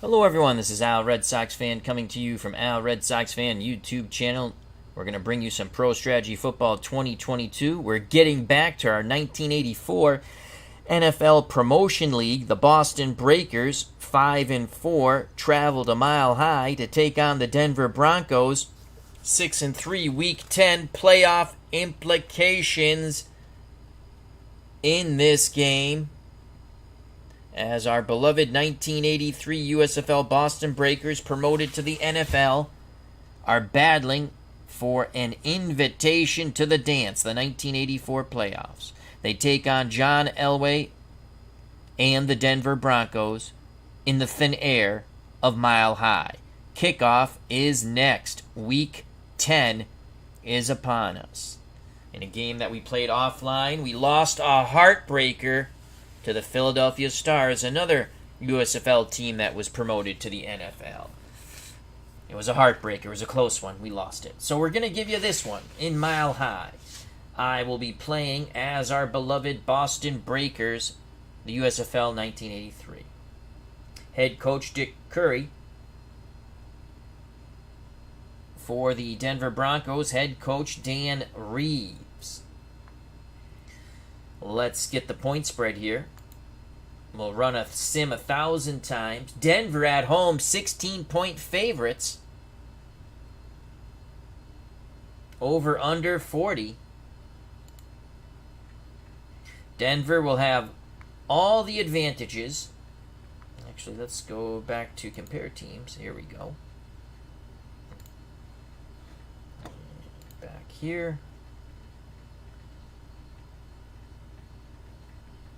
Hello everyone, this is Al Red Sox Fan coming to you from Al Red Sox Fan YouTube channel. We're going to bring you some Pro Strategy Football 2022. We're getting back to our 1984 NFL Promotion League. The Boston Breakers, 5-4, traveled a mile high to take on the Denver Broncos. 6-3, Week 10 playoff implications in this game, as our beloved 1983 USFL Boston Breakers, promoted to the NFL, are battling for an invitation to the dance, the 1984 playoffs. They take on John Elway and the Denver Broncos in the thin air of Mile High. Kickoff is next. Week 10 is upon us. In a game that we played offline, we lost a heartbreaker to the Philadelphia Stars, another USFL team that was promoted to the NFL. It was a heartbreaker. It was a close one. We lost it. So we're going to give you this one in Mile High. I will be playing as our beloved Boston Breakers, the USFL 1983. Head coach Dick Curry. For the Denver Broncos, head coach Dan Reeves. Let's get the point spread here. We'll run a sim 1,000 times. Denver at home, 16-point favorites. Over under 40. Denver will have all the advantages. Actually, let's go back to compare teams. Here we go. Back here.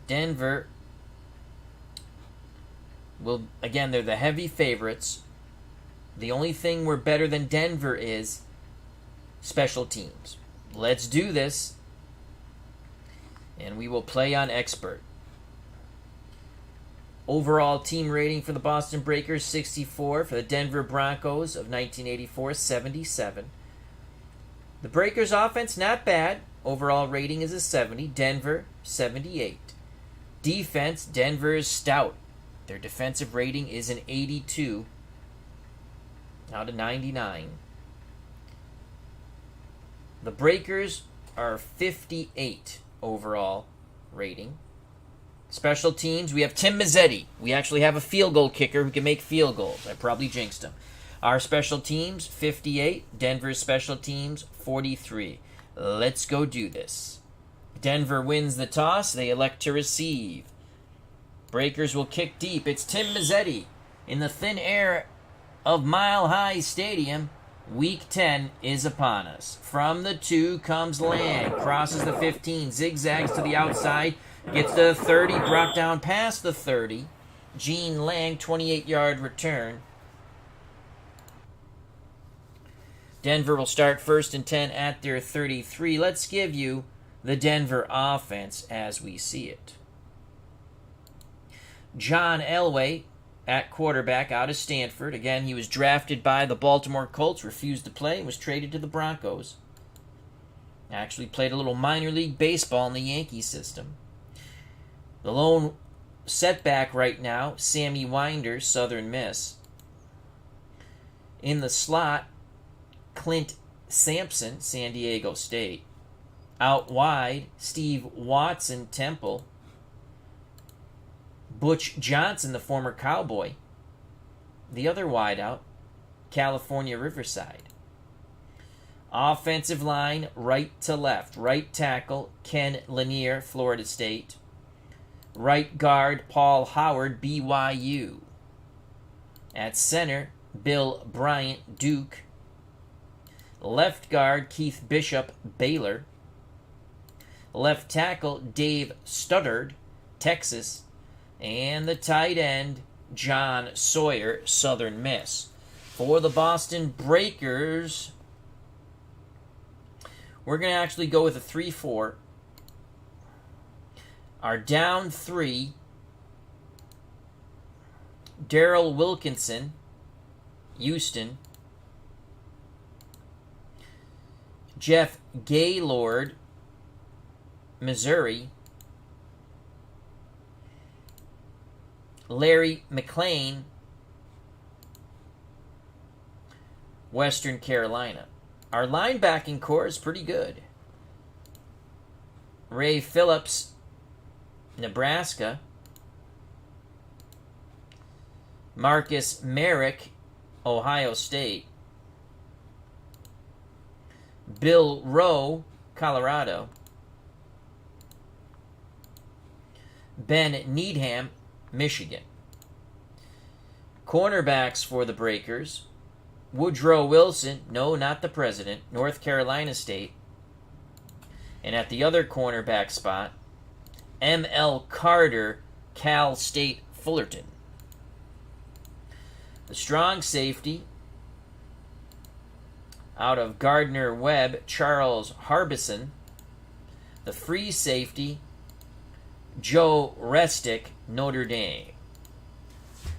Denver will, again, they're the heavy favorites. The only thing we're better than Denver is special teams. Let's do this. And we will play on expert. Overall team rating for the Boston Breakers, 64. For the Denver Broncos of 1984, 77. The Breakers offense, not bad. Overall rating is a 70. Denver, 78. Defense, Denver is stout. Their defensive rating is an 82 out of 99. The Breakers are 58 overall rating. Special teams, we have Tim Mazzetti. We actually have a field goal kicker who can make field goals. I probably jinxed him. Our special teams, 58. Denver's special teams, 43. Let's go do this. Denver wins the toss. They elect to receive. Breakers will kick deep. It's Tim Mazzetti in the thin air of Mile High Stadium. Week 10 is upon us. From the 2 comes Lang. Crosses the 15. Zigzags to the outside. Gets to the 30. Brought down past the 30. Gene Lang, 28-yard return. Denver will start 1st and 10 at their 33. Let's give you the Denver offense as we see it. John Elway at quarterback out of Stanford. Again, he was drafted by the Baltimore Colts, refused to play, and was traded to the Broncos. Actually played a little minor league baseball in the Yankee system. The lone setback right now, Sammy Winder, Southern Miss. In the slot, Clint Sampson, San Diego State. Out wide, Steve Watson, Temple. Butch Johnson, the former Cowboy. The other wideout, California Riverside. Offensive line, right to left. Right tackle, Ken Lanier, Florida State. Right guard, Paul Howard, BYU. At center, Bill Bryant, Duke. Left guard, Keith Bishop, Baylor. Left tackle, Dave Studdard, Texas. And the tight end, John Sawyer, Southern Miss. For the Boston Breakers, we're going to actually go with a 3-4. Our down 3, Darrell Wilkinson, Houston. Jeff Gaylord, Missouri. Larry McLean, Western Carolina. Our linebacking core is pretty good. Ray Phillips, Nebraska. Marcus Merrick, Ohio State. Bill Rowe, Colorado. Ben Needham, Michigan. Cornerbacks for the Breakers. Woodrow Wilson, no, not the president, North Carolina State. And at the other cornerback spot, M.L. Carter, Cal State Fullerton. The strong safety, out of Gardner-Webb, Charles Harbison. The free safety, Joe Restick, Notre Dame.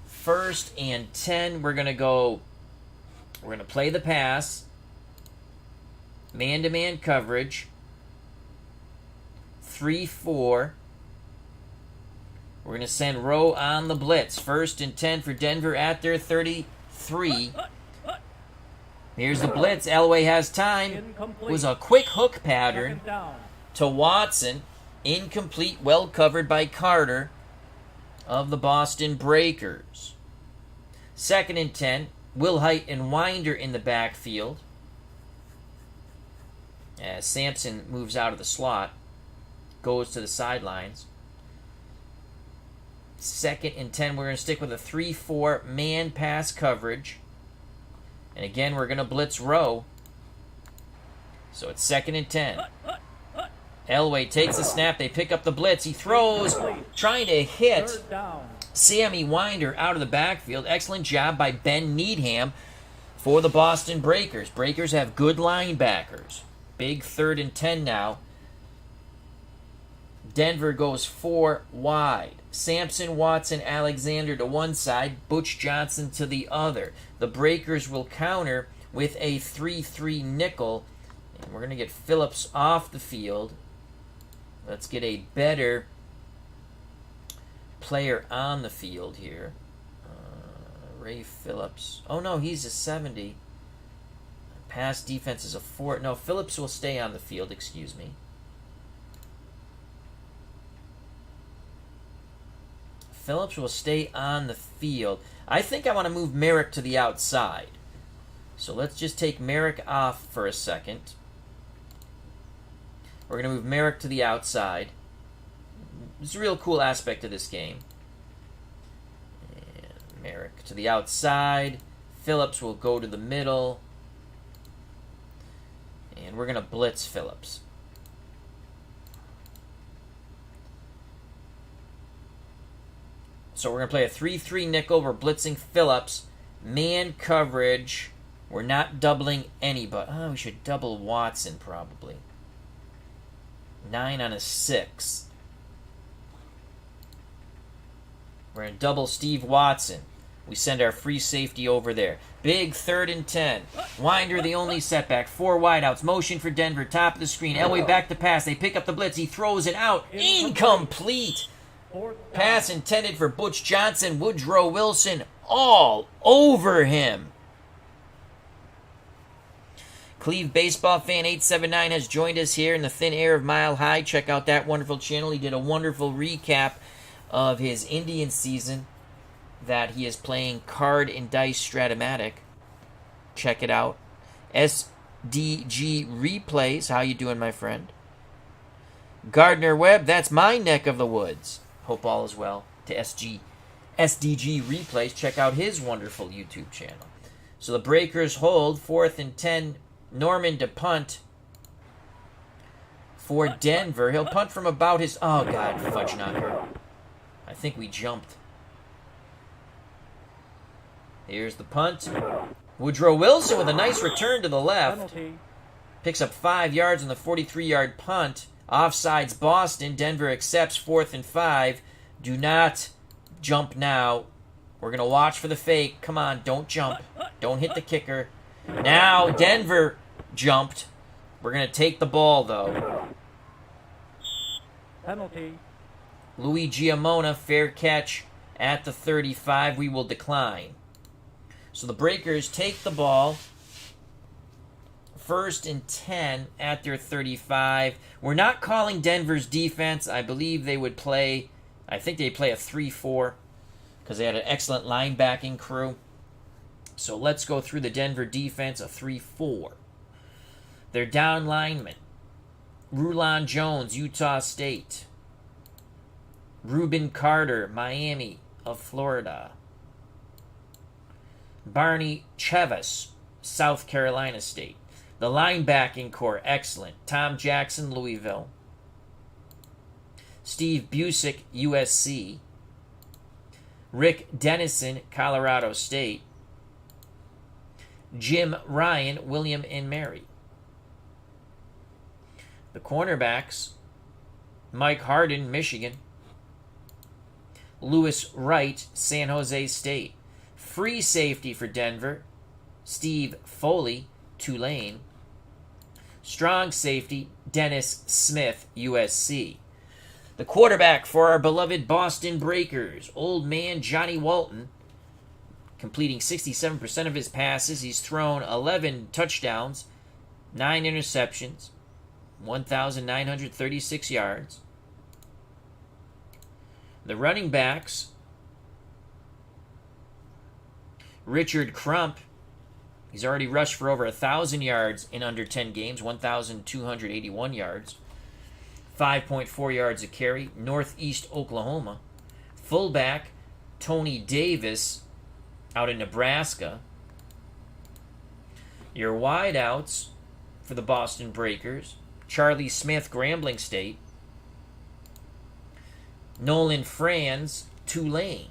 1st and 10, we're going to play the pass, man-to-man coverage, 3-4. We're going to send Rowe on the blitz. 1st and 10 for Denver at their 33. Here's the blitz. Elway has time. It was a quick hook pattern to Watson. Incomplete, well covered by Carter of the Boston Breakers. 2nd and 10. Wilhite and Winder in the backfield. As Sampson moves out of the slot. Goes to the sidelines. 2nd and 10. We're going to stick with a 3-4 man pass coverage. And again, we're going to blitz Rowe. So it's 2nd and 10. Elway takes the snap. They pick up the blitz. He throws, trying to hit Sammy Winder out of the backfield. Excellent job by Ben Needham for the Boston Breakers. Breakers have good linebackers. Big 3rd and 10 now. Denver goes 4 wide. Sampson, Watson, Alexander to one side, Butch Johnson to the other. The Breakers will counter with a 3-3 nickel. And we're going to get Phillips off the field. Let's get a better player on the field here. Ray Phillips. Oh, no, he's a 70. Pass defense is a 4. No, Phillips will stay on the field, excuse me. Phillips will stay on the field. I think I want to move Merrick to the outside. So let's just take Merrick off for a second. We're going to move Merrick to the outside. It's a real cool aspect of this game. And Merrick to the outside. Phillips will go to the middle. And we're going to blitz Phillips. So we're going to play a 3-3 nickel. We're blitzing Phillips. Man coverage. We're not doubling anybody. Oh, we should double Watson probably. 9 on a 6. We're going to double Steve Watson. We send our free safety over there. Big 3rd and 10. Winder the only setback. 4 wideouts. Motion for Denver. Top of the screen. Elway back to pass. They pick up the blitz. He throws it out. Incomplete. Pass intended for Butch Johnson. Woodrow Wilson all over him. Cleve Baseball Fan 879 has joined us here in the thin air of Mile High. Check out that wonderful channel. He did a wonderful recap of his Indian season that he is playing Card and Dice Stratomatic. Check it out. SDG Replays. How you doing, my friend? Gardner-Webb, that's my neck of the woods. Hope all is well. To SDG Replays, check out his wonderful YouTube channel. So the Breakers hold 4th and 10. Norman to punt for Denver. He'll punt from about his... Oh, God, fudge knocker. I think we jumped. Here's the punt. Woodrow Wilson with a nice return to the left. Picks up 5 yards on the 43-yard punt. Offsides Boston. Denver accepts 4th and 5. Do not jump now. We're going to watch for the fake. Come on, don't jump. Don't hit the kicker. Now Denver jumped. We're going to take the ball, though. Penalty. Louis Giamona, fair catch at the 35. We will decline. So the Breakers take the ball first and 10 at their 35. We're not calling Denver's defense. I believe they would play, I think they play a 3-4 because they had an excellent linebacking crew. So let's go through the Denver defense, a 3-4. Their down linemen, Rulon Jones, Utah State. Reuben Carter, Miami of Florida. Barney Chevis, South Carolina State. The linebacking core, excellent. Tom Jackson, Louisville. Steve Busick, USC. Rick Dennison, Colorado State. Jim Ryan, William and Mary. The cornerbacks, Mike Harden, Michigan. Lewis Wright, San Jose State. Free safety for Denver, Steve Foley, Tulane. Strong safety, Dennis Smith, USC. The quarterback for our beloved Boston Breakers, old man Johnny Walton, completing 67% of his passes. He's thrown 11 touchdowns, 9 interceptions, 1,936 yards. The running backs, Richard Crump, he's already rushed for over 1,000 yards in under 10 games, 1,281 yards, 5.4 yards a carry, Northeast Oklahoma. Fullback, Tony Davis, out in Nebraska. Your wideouts for the Boston Breakers, Charlie Smith, Grambling State. Nolan Franz, Tulane.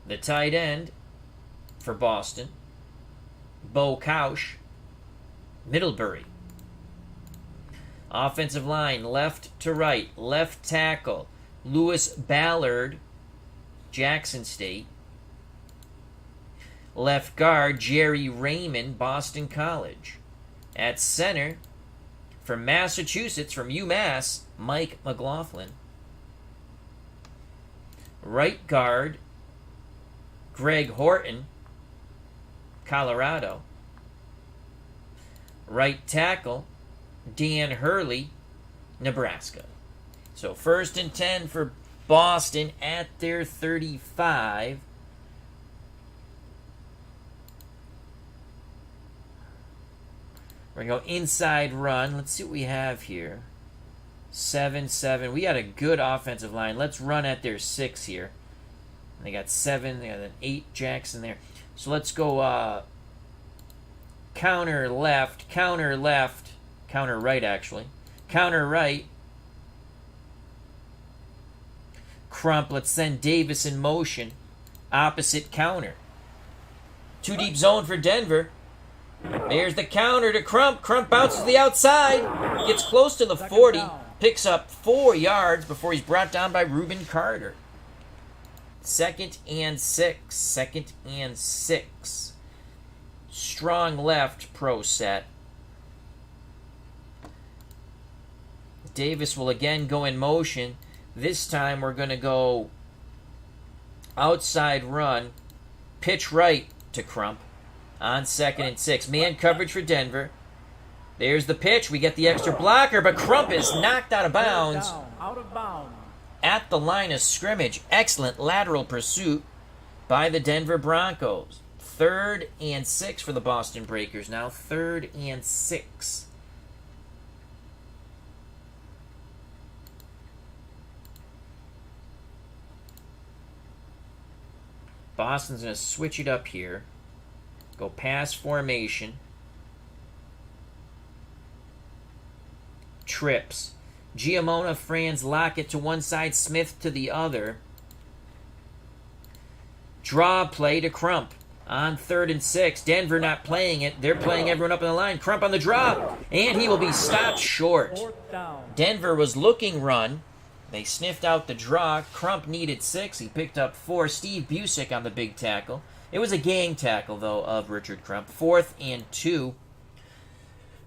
The tight end for Boston, Bo Kausch, Middlebury. Offensive line, left to right. Left tackle, Lewis Ballard, Jackson State. Left guard, Jerry Raymond, Boston College. At center, from Massachusetts, from UMass, Mike McLaughlin. Right guard, Greg Horton, Colorado. Right tackle, Dan Hurley, Nebraska. So 1st and 10 for Boston at their 35. We're going to go inside run. Let's see what we have here. 7-7. We got a good offensive line. Let's run at their 6 here. They got 7. They got an 8 Jackson there. So let's go counter left, counter right actually. Counter right. Crump. Let's send Davis in motion. Opposite counter. 2 deep zone for Denver. There's the counter to Crump. Crump bounces to the outside. Gets close to the 40. Picks up 4 yards before he's brought down by Reuben Carter. 2nd and 6. 2nd and 6. Strong left pro set. Davis will again go in motion. This time we're going to go outside run. Pitch right to Crump. On 2nd and 6. Man coverage for Denver. There's the pitch. We get the extra blocker, but Crump is knocked out of bounds. At the line of scrimmage. Excellent lateral pursuit by the Denver Broncos. 3rd and 6 for the Boston Breakers now. 3rd and 6. Boston's going to switch it up here. Go pass formation. Trips. Giamona, Franz, Lockett to one side, Smith to the other. Draw play to Crump on 3rd and 6. Denver not playing it. They're playing everyone up in the line. Crump on the draw, and he will be stopped short. Denver was looking run. They sniffed out the draw. Crump needed 6. He picked up 4. Steve Busick on the big tackle. It was a gang tackle, though, of Richard Crump. 4th and 2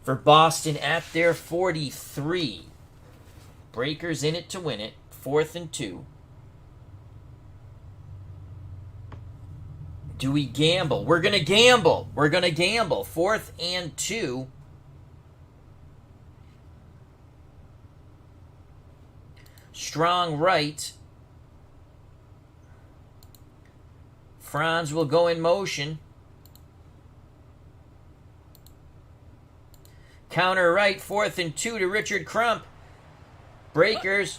for Boston at their 43. Breakers in it to win it. 4th and 2. Do we gamble? We're going to gamble. We're going to gamble. 4th and 2. Strong right. Franz will go in motion. Counter right, 4th and 2 to Richard Crump. Breakers.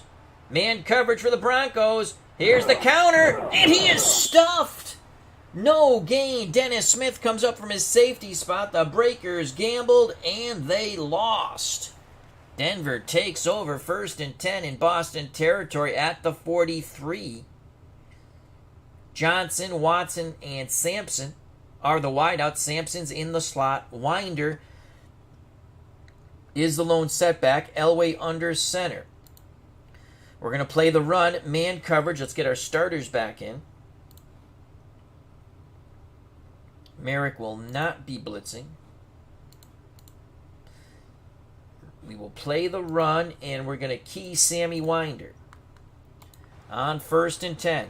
Man coverage for the Broncos. Here's the counter, and he is stuffed. No gain. Dennis Smith comes up from his safety spot. The Breakers gambled, and they lost. Denver takes over 1st and 10 in Boston territory at the 43. Johnson, Watson, and Sampson are the wideouts. Sampson's in the slot. Winder is the lone setback. Elway under center. We're going to play the run. Man coverage. Let's get our starters back in. Merrick will not be blitzing. We will play the run, and we're going to key Sammy Winder. On 1st and 10.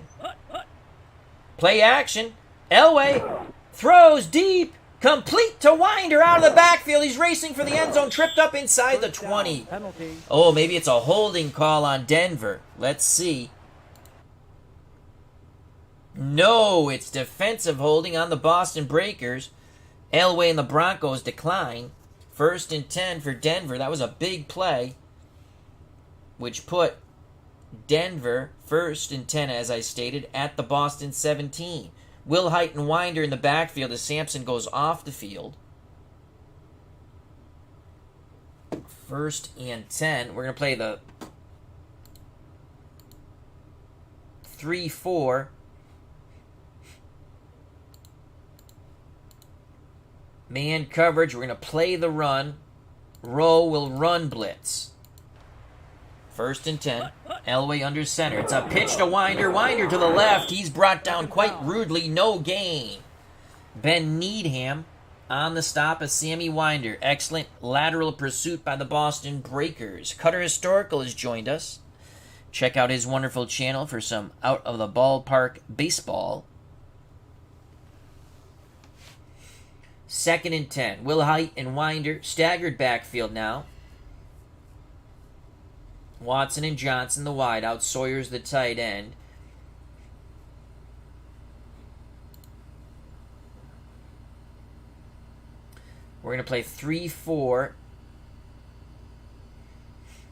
Play action. Elway throws deep. Complete to Winder out of the backfield. He's racing for the end zone. Tripped up inside the 20. Oh, maybe it's a holding call on Denver. Let's see. No, it's defensive holding on the Boston Breakers. Elway and the Broncos decline. 1st and 10 for Denver. That was a big play, which put Denver 1st and 10, as I stated, at the Boston 17. Wilhite and Winder in the backfield as Sampson goes off the field. 1st and 10. We're going to play the 3-4. Man coverage. We're going to play the run. Rowe will run blitz. 1st and 10. Elway under center. It's a pitch to Winder. Winder to the left. He's brought down quite rudely. No gain. Ben Needham on the stop of Sammy Winder. Excellent lateral pursuit by the Boston Breakers. Cutter Historical has joined us. Check out his wonderful channel for some out-of-the-ballpark baseball. 2nd and 10. Wilhite and Winder. Staggered backfield now. Watson and Johnson the wideout. Sawyer's the tight end. We're going to play 3-4.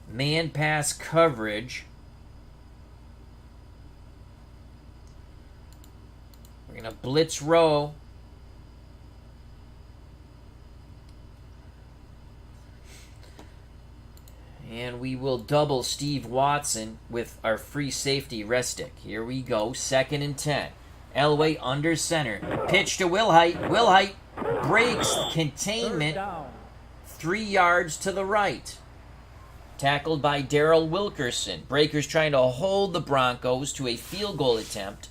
Man pass coverage. We're going to blitz Rowe. And we will double Steve Watson with our free safety Restic. Here we go. 2nd and 10. Elway under center. Pitch to Wilhite. Wilhite breaks containment 3 yards to the right. Tackled by Darrell Wilkerson. Breakers trying to hold the Broncos to a field goal attempt.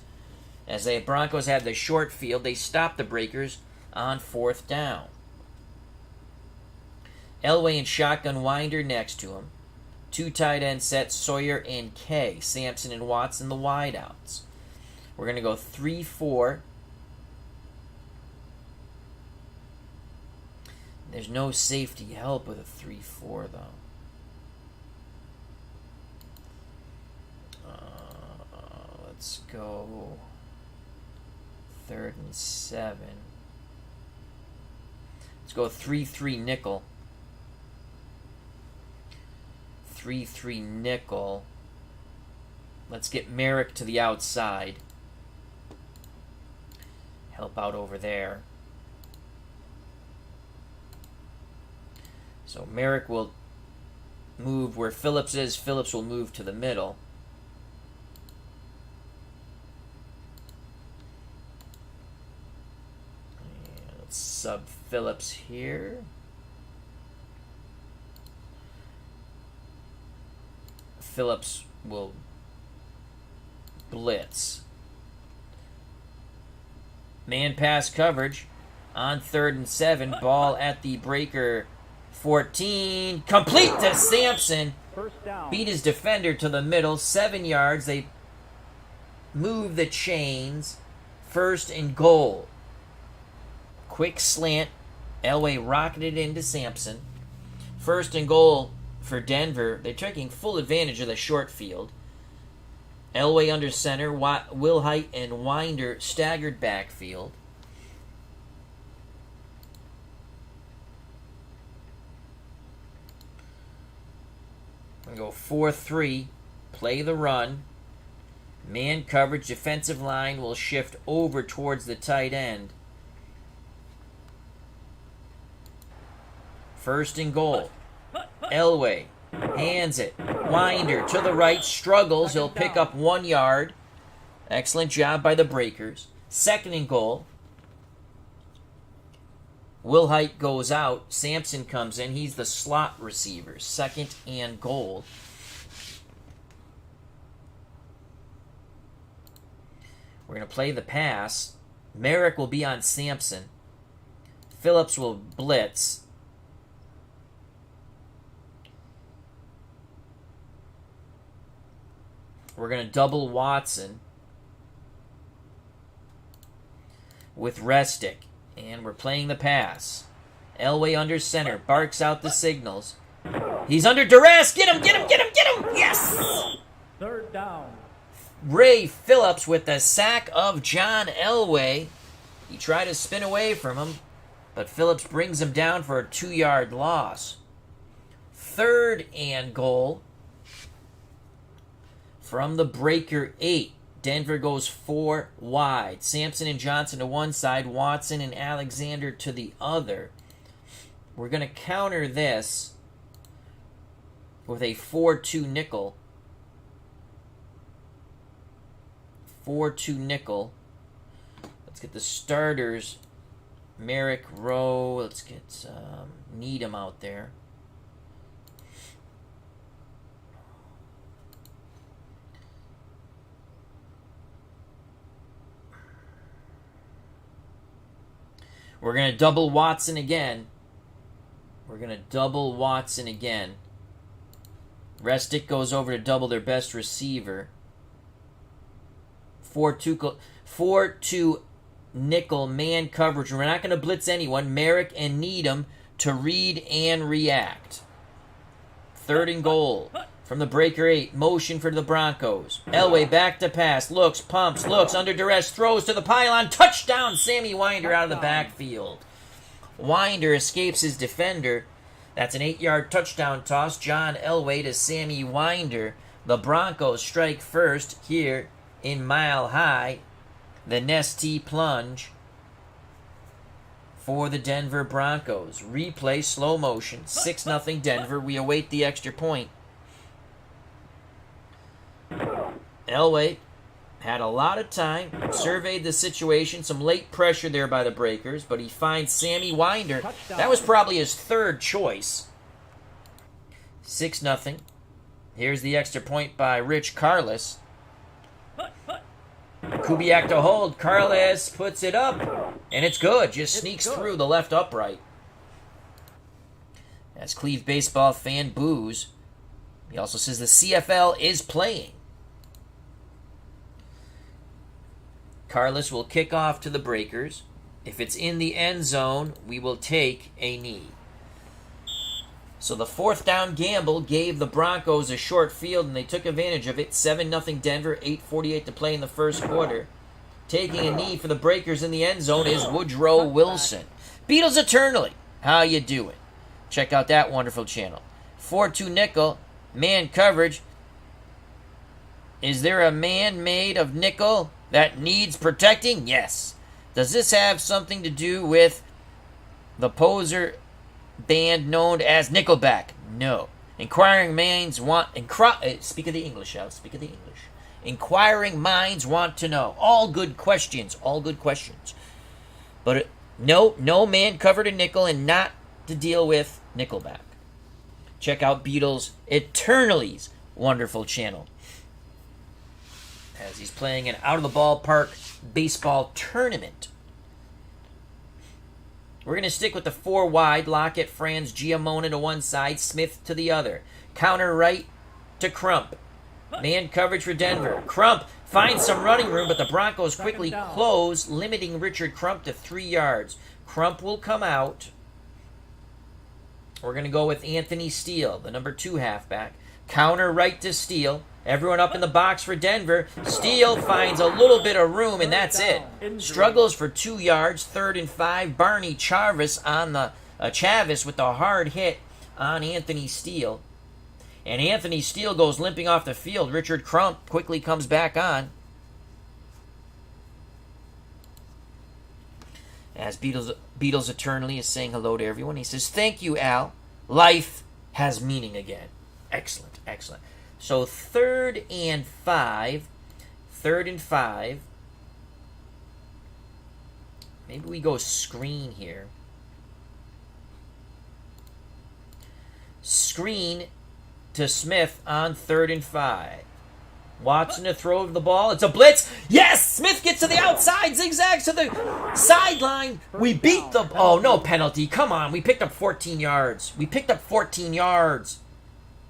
As the Broncos had the short field, they stopped the Breakers on 4th down. Elway and shotgun Winder next to him. 2 tight end sets, Sawyer and Kay. Sampson and Watson the wideouts. We're going to go 3-4. There's no safety help with a 3-4 though. Let's go 3rd and 7. Let's go 3-3 nickel. 3-3 nickel. Let's get Merrick to the outside. Help out over there. So Merrick will move where Phillips is. Phillips will move to the middle. And let's sub Phillips here. Phillips will blitz. Man pass coverage on 3rd and 7. Ball at the Breaker 14. Complete to Sampson. Beat his defender to the middle. 7 yards. They move the chains. First and goal. Quick slant. Elway rocketed into Sampson. First and goal for Denver. They're taking full advantage of the short field. Elway under center. Wilhite and Winder staggered backfield. We're going to go 4-3. Play the run. Man coverage. Defensive line will shift over towards the tight end. First and goal. Elway hands it. Winder to the right. Struggles. He'll pick up 1 yard. Excellent job by the Breakers. Second and goal. Wilhite goes out. Sampson comes in. He's the slot receiver. Second and goal. We're going to play the pass. Merrick will be on Sampson. Phillips will blitz. We're going to double Watson with Restick. And we're playing the pass. Elway under center. Barks out the signals. He's under duress. Get him, get him, get him, get him. Yes! Third down. Ray Phillips with the sack of John Elway. He tried to spin away from him, but Phillips brings him down for a 2-yard loss. Third and goal from the Breaker 8. Denver goes 4 wide. Sampson and Johnson to one side, Watson and Alexander to the other. We're going to counter this with a 4-2 nickel. 4-2 nickel. Let's get the starters. Merrick, Rowe. Let's get Needham out there. We're going to double Watson again. Restick goes over to double their best receiver. 4-2 nickel man coverage. We're not going to blitz anyone. Merrick and Needham to read and react. Third and goal from the Breaker 8. Motion for the Broncos. Elway back to pass. Looks, pumps, looks, under duress, throws to the pylon. Touchdown, Sammy Winder out of the backfield. Winder escapes his defender. That's an 8-yard touchdown toss. John Elway to Sammy Winder. The Broncos strike first here in Mile High. The Nestea plunge for the Denver Broncos. Replay, slow motion. 6-0 Denver. We await the extra point. Elway had a lot of time, surveyed the situation, some late pressure there by the Breakers, but he finds Sammy Winder. That was probably his third choice. 6-0. Here's the extra point by Rich Carlos. Kubiak to hold. Carlos puts it up, and it's good. Just sneaks through the left upright. As Cleve baseball fan boos, he also says the CFL is playing. Carlos will kick off to the Breakers. If it's in the end zone, we will take a knee. So the fourth down gamble gave the Broncos a short field, and they took advantage of it. 7-0 Denver, 8:48 to play in the first quarter. Taking a knee for the Breakers in the end zone is Woodrow Wilson. Beatles Eternally, how you doing? Check out that wonderful channel. 4-2 nickel, man coverage. Is there a man made of nickel that needs protecting? Yes. Does this have something to do with the poser band known as Nickelback? No. Inquiring minds want... speak of the English, Al. Speak of the English. Inquiring minds want to know. All good questions. All good questions. But no man covered in nickel and not to deal with Nickelback. Check out Beatles Eternity's wonderful channel, as he's playing an out-of-the-ballpark baseball tournament. We're going to stick with the 4 wide. Lockett, Franz, Giamona to one side, Smith to the other. Counter right to Crump. Man coverage for Denver. Crump finds some running room, but the Broncos quickly close, limiting Richard Crump to 3 yards. Crump will come out. We're going to go with Anthony Steele, the number 2 halfback. Counter right to Steele. Everyone up in the box for Denver. Steele finds a little bit of room, and that's it. Struggles for 2 yards, 3rd and 5. Barney Chavis on the Chavis with the hard hit on Anthony Steele. And Anthony Steele goes limping off the field. Richard Crump quickly comes back on. As Beatles Eternally is saying hello to everyone. He says, "Thank you, Al. Life has meaning again." Excellent, excellent. So 3rd and 5. 3rd and 5. Maybe we go screen here. Screen to Smith on 3rd and 5. Watson to throw the ball. It's a blitz. Yes! Smith gets to the outside. Zigzags to the sideline. We beat the... Oh, no penalty. Come on. We picked up 14 yards.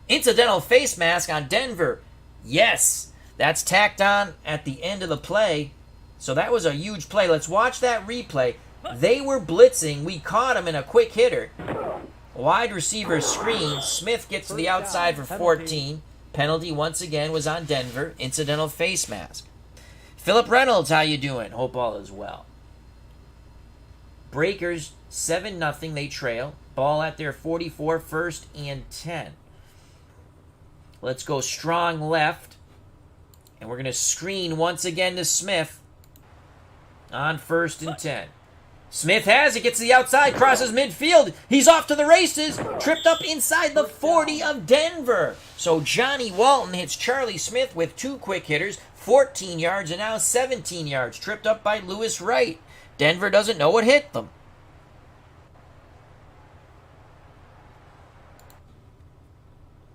Incidental face mask on Denver. Yes. That's tacked on at the end of the play. So that was a huge play. Let's watch that replay. They were blitzing. We caught him in a quick hitter. Wide receiver screen. Smith gets to the outside for 14. Penalty once again was on Denver. Incidental face mask. Philip Reynolds, how you doing? Hope all is well. Breakers 7-0. They trail. Ball at their 44. 1st and 10. Let's go strong left. And we're going to screen once again to Smith on 1st and 10. Smith has it, gets to the outside, crosses midfield. He's off to the races, tripped up inside the 40 of Denver. So Johnny Walton hits Charlie Smith with 2 quick hitters, 14 yards and now 17 yards, tripped up by Lewis Wright. Denver doesn't know what hit them.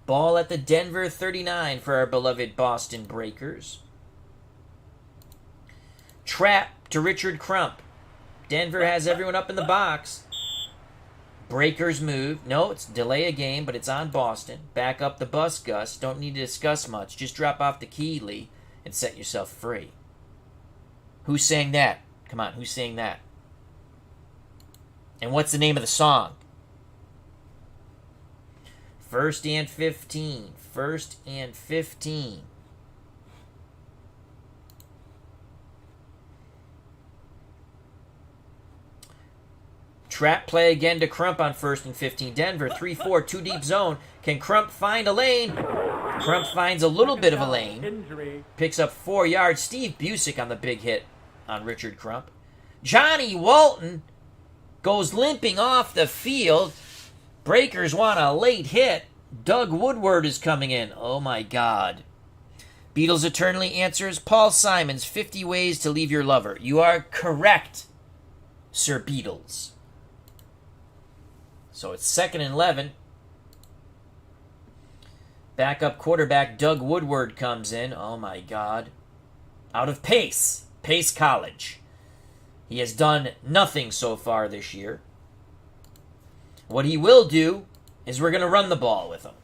Ball at the Denver 39 for our beloved Boston Breakers. Trap to Richard Crump. Denver has everyone up in the box. Breakers move. No, it's delay a game, but it's on Boston. Back up the bus, Gus. Don't need to discuss much. Just drop off the key, Lee, and set yourself free. Who's saying that? Come on, who's saying that? And what's the name of the song? 1st and 15. 1st and 15. Trap play again to Crump on 1st and 15. Denver, 3-4, 2 deep zone. Can Crump find a lane? Crump finds a little bit of a lane. Picks up 4 yards. Steve Busick on the big hit on Richard Crump. Johnny Walton goes limping off the field. Breakers want a late hit. Doug Woodward is coming in. Oh my God. Beatles Eternally answers Paul Simon's 50 Ways to Leave Your Lover. You are correct, Sir Beatles. So it's 2nd and 11. Backup quarterback Doug Woodward comes in. Oh my God. Out of Pace College. He has done nothing so far this year. What he will do is we're going to run the ball with him.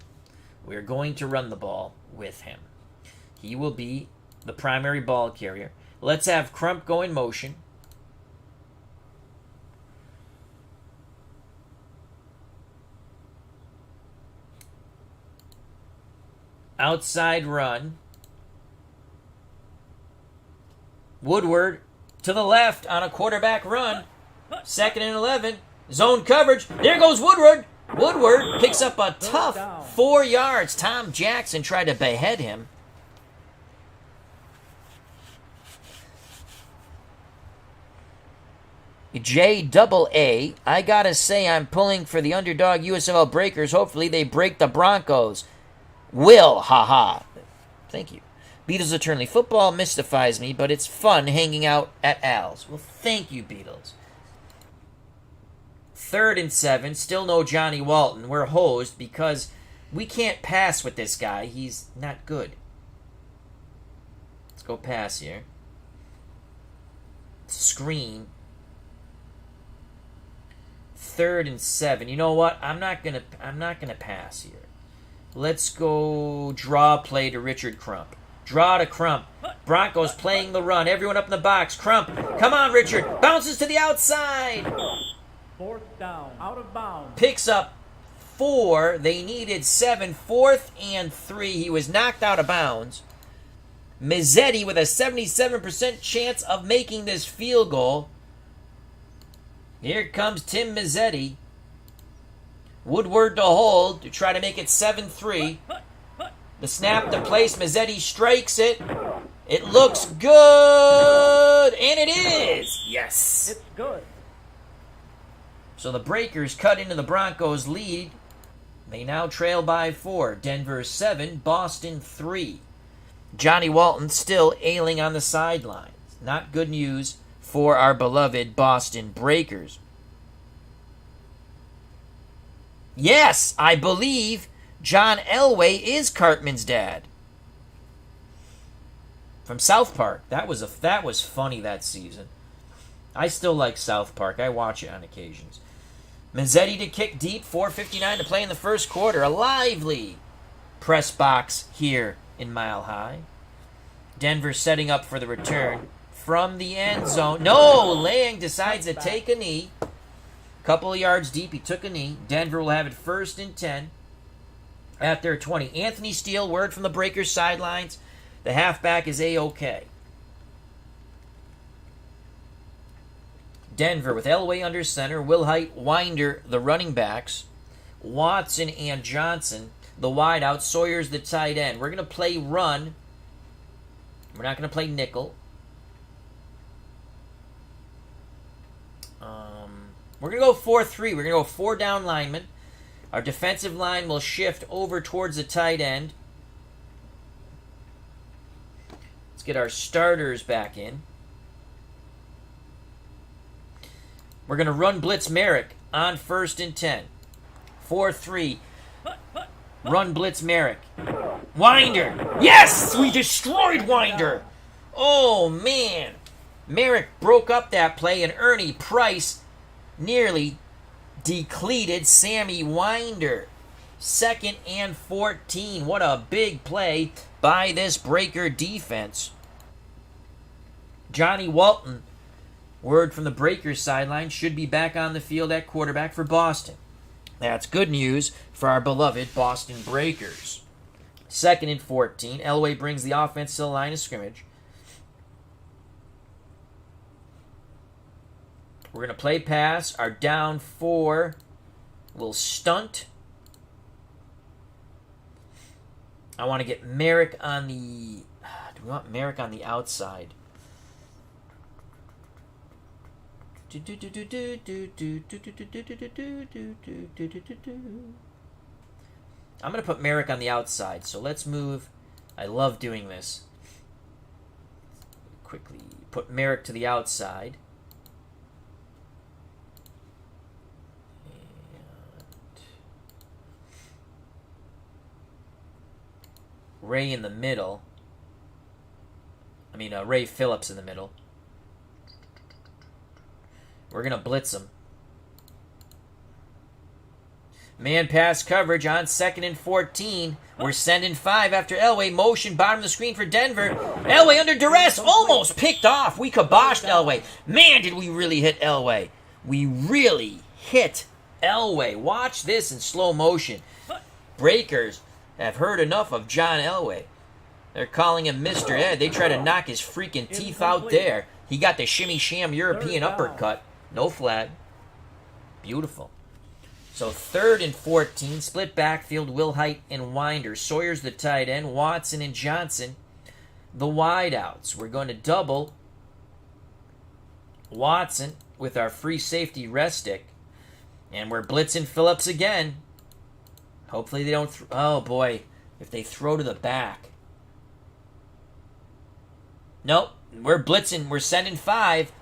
We're going to run the ball with him. He will be the primary ball carrier. Let's have Crump go in motion. Outside run. Woodward to the left on a quarterback run. 2nd and 11. Zone coverage. There goes Woodward. Woodward picks up a tough 4 yards. Tom Jackson tried to behead him. JAA. I gotta say I'm pulling for the underdog USFL Breakers. Hopefully they break the Broncos. Will, haha. Thank you. Beatles Eternally. Football mystifies me, but it's fun hanging out at Al's. Well, thank you, Beatles. 3rd and 7. Still no Johnny Walton. We're hosed because we can't pass with this guy. He's not good. Let's go pass here. Screen. 3rd and 7. You know what? I'm not gonna pass here. Let's go draw play to Richard Crump. Draw to Crump. Broncos playing the run. Everyone up in the box. Crump. Come on, Richard. Bounces to the outside. Fourth down. Out of bounds. Picks up 4. They needed 7. 4th and 3. He was knocked out of bounds. Mazzetti with a 77% chance of making this field goal. Here comes Tim Mazzetti. Woodward to hold to try to make it 7-3. The snap to place. Mazzetti strikes it. It looks good. And it is. Yes. It's good. So the Breakers cut into the Broncos' lead. They now trail by 4. Denver 7, Boston 3. Johnny Walton still ailing on the sidelines. Not good news for our beloved Boston Breakers. Yes, I believe John Elway is Cartman's dad. From South Park. That was funny that season. I still like South Park. I watch it on occasions. Mazzetti to kick deep. 4:59 to play in the first quarter. A lively press box here in Mile High. Denver setting up for the return from the end zone. No! Lang decides to take a knee. Couple of yards deep, he took a knee. Denver will have it 1st and 10 at their 20. Anthony Steele, word from the Breakers sidelines. The halfback is A-OK. Denver with Elway under center. Wilhite, Winder, the running backs. Watson and Johnson, the wideout. Sawyer's the tight end. We're going to play run. We're not going to play nickel. We're going to go 4-3. We're going to go 4 down linemen. Our defensive line will shift over towards the tight end. Let's get our starters back in. We're going to run blitz Merrick on 1st and 10. 4-3. Run blitz Merrick. Winder. Yes! We destroyed Winder. Oh, man. Merrick broke up that play, and Ernie Price nearly decleated Sammy Winder. 2nd and 14. What a big play by this Breaker defense. Johnny Walton, word from the Breakers sideline, should be back on the field at quarterback for Boston. That's good news for our beloved Boston Breakers. 2nd and 14. Elway brings the offense to the line of scrimmage. We're going to play pass. Our down 4 will stunt. I want to get Merrick on the... Do we want Merrick on the outside? I'm going to put Merrick on the outside. So let's move. I love doing this. Quickly put Merrick to the outside. Ray in the middle. Ray Phillips in the middle. We're going to blitz him. Man pass coverage on 2nd and 14. We're sending 5 after Elway. Motion, bottom of the screen for Denver. Elway under duress. Almost picked off. We kiboshed Elway. Man, did we really hit Elway. We really hit Elway. Watch this in slow motion. Breakers have heard enough of John Elway. They're calling him Mr. Ed. They try to knock his freaking teeth out there. He got the shimmy sham European uppercut. No flag. Beautiful. So 3rd and 14. Split backfield. Wilhite and Winder. Sawyer's the tight end. Watson and Johnson, the wideouts. We're going to double Watson with our free safety rest stick. And we're blitzing Phillips again. Hopefully they don't... oh, boy. If they throw to the back. Nope. We're blitzing. We're sending 5.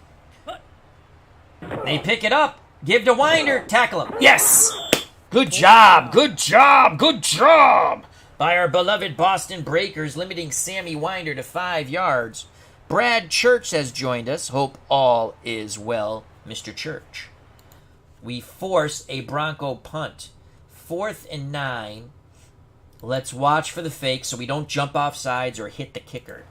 They pick it up. Give to Winder. Tackle him. Yes! Good job. Good job. Good job by our beloved Boston Breakers, limiting Sammy Winder to 5 yards. Brad Church has joined us. Hope all is well, Mr. Church. We force a Bronco punt. 4th and 9 Let's watch for the fake so we don't jump off sides or hit the kicker.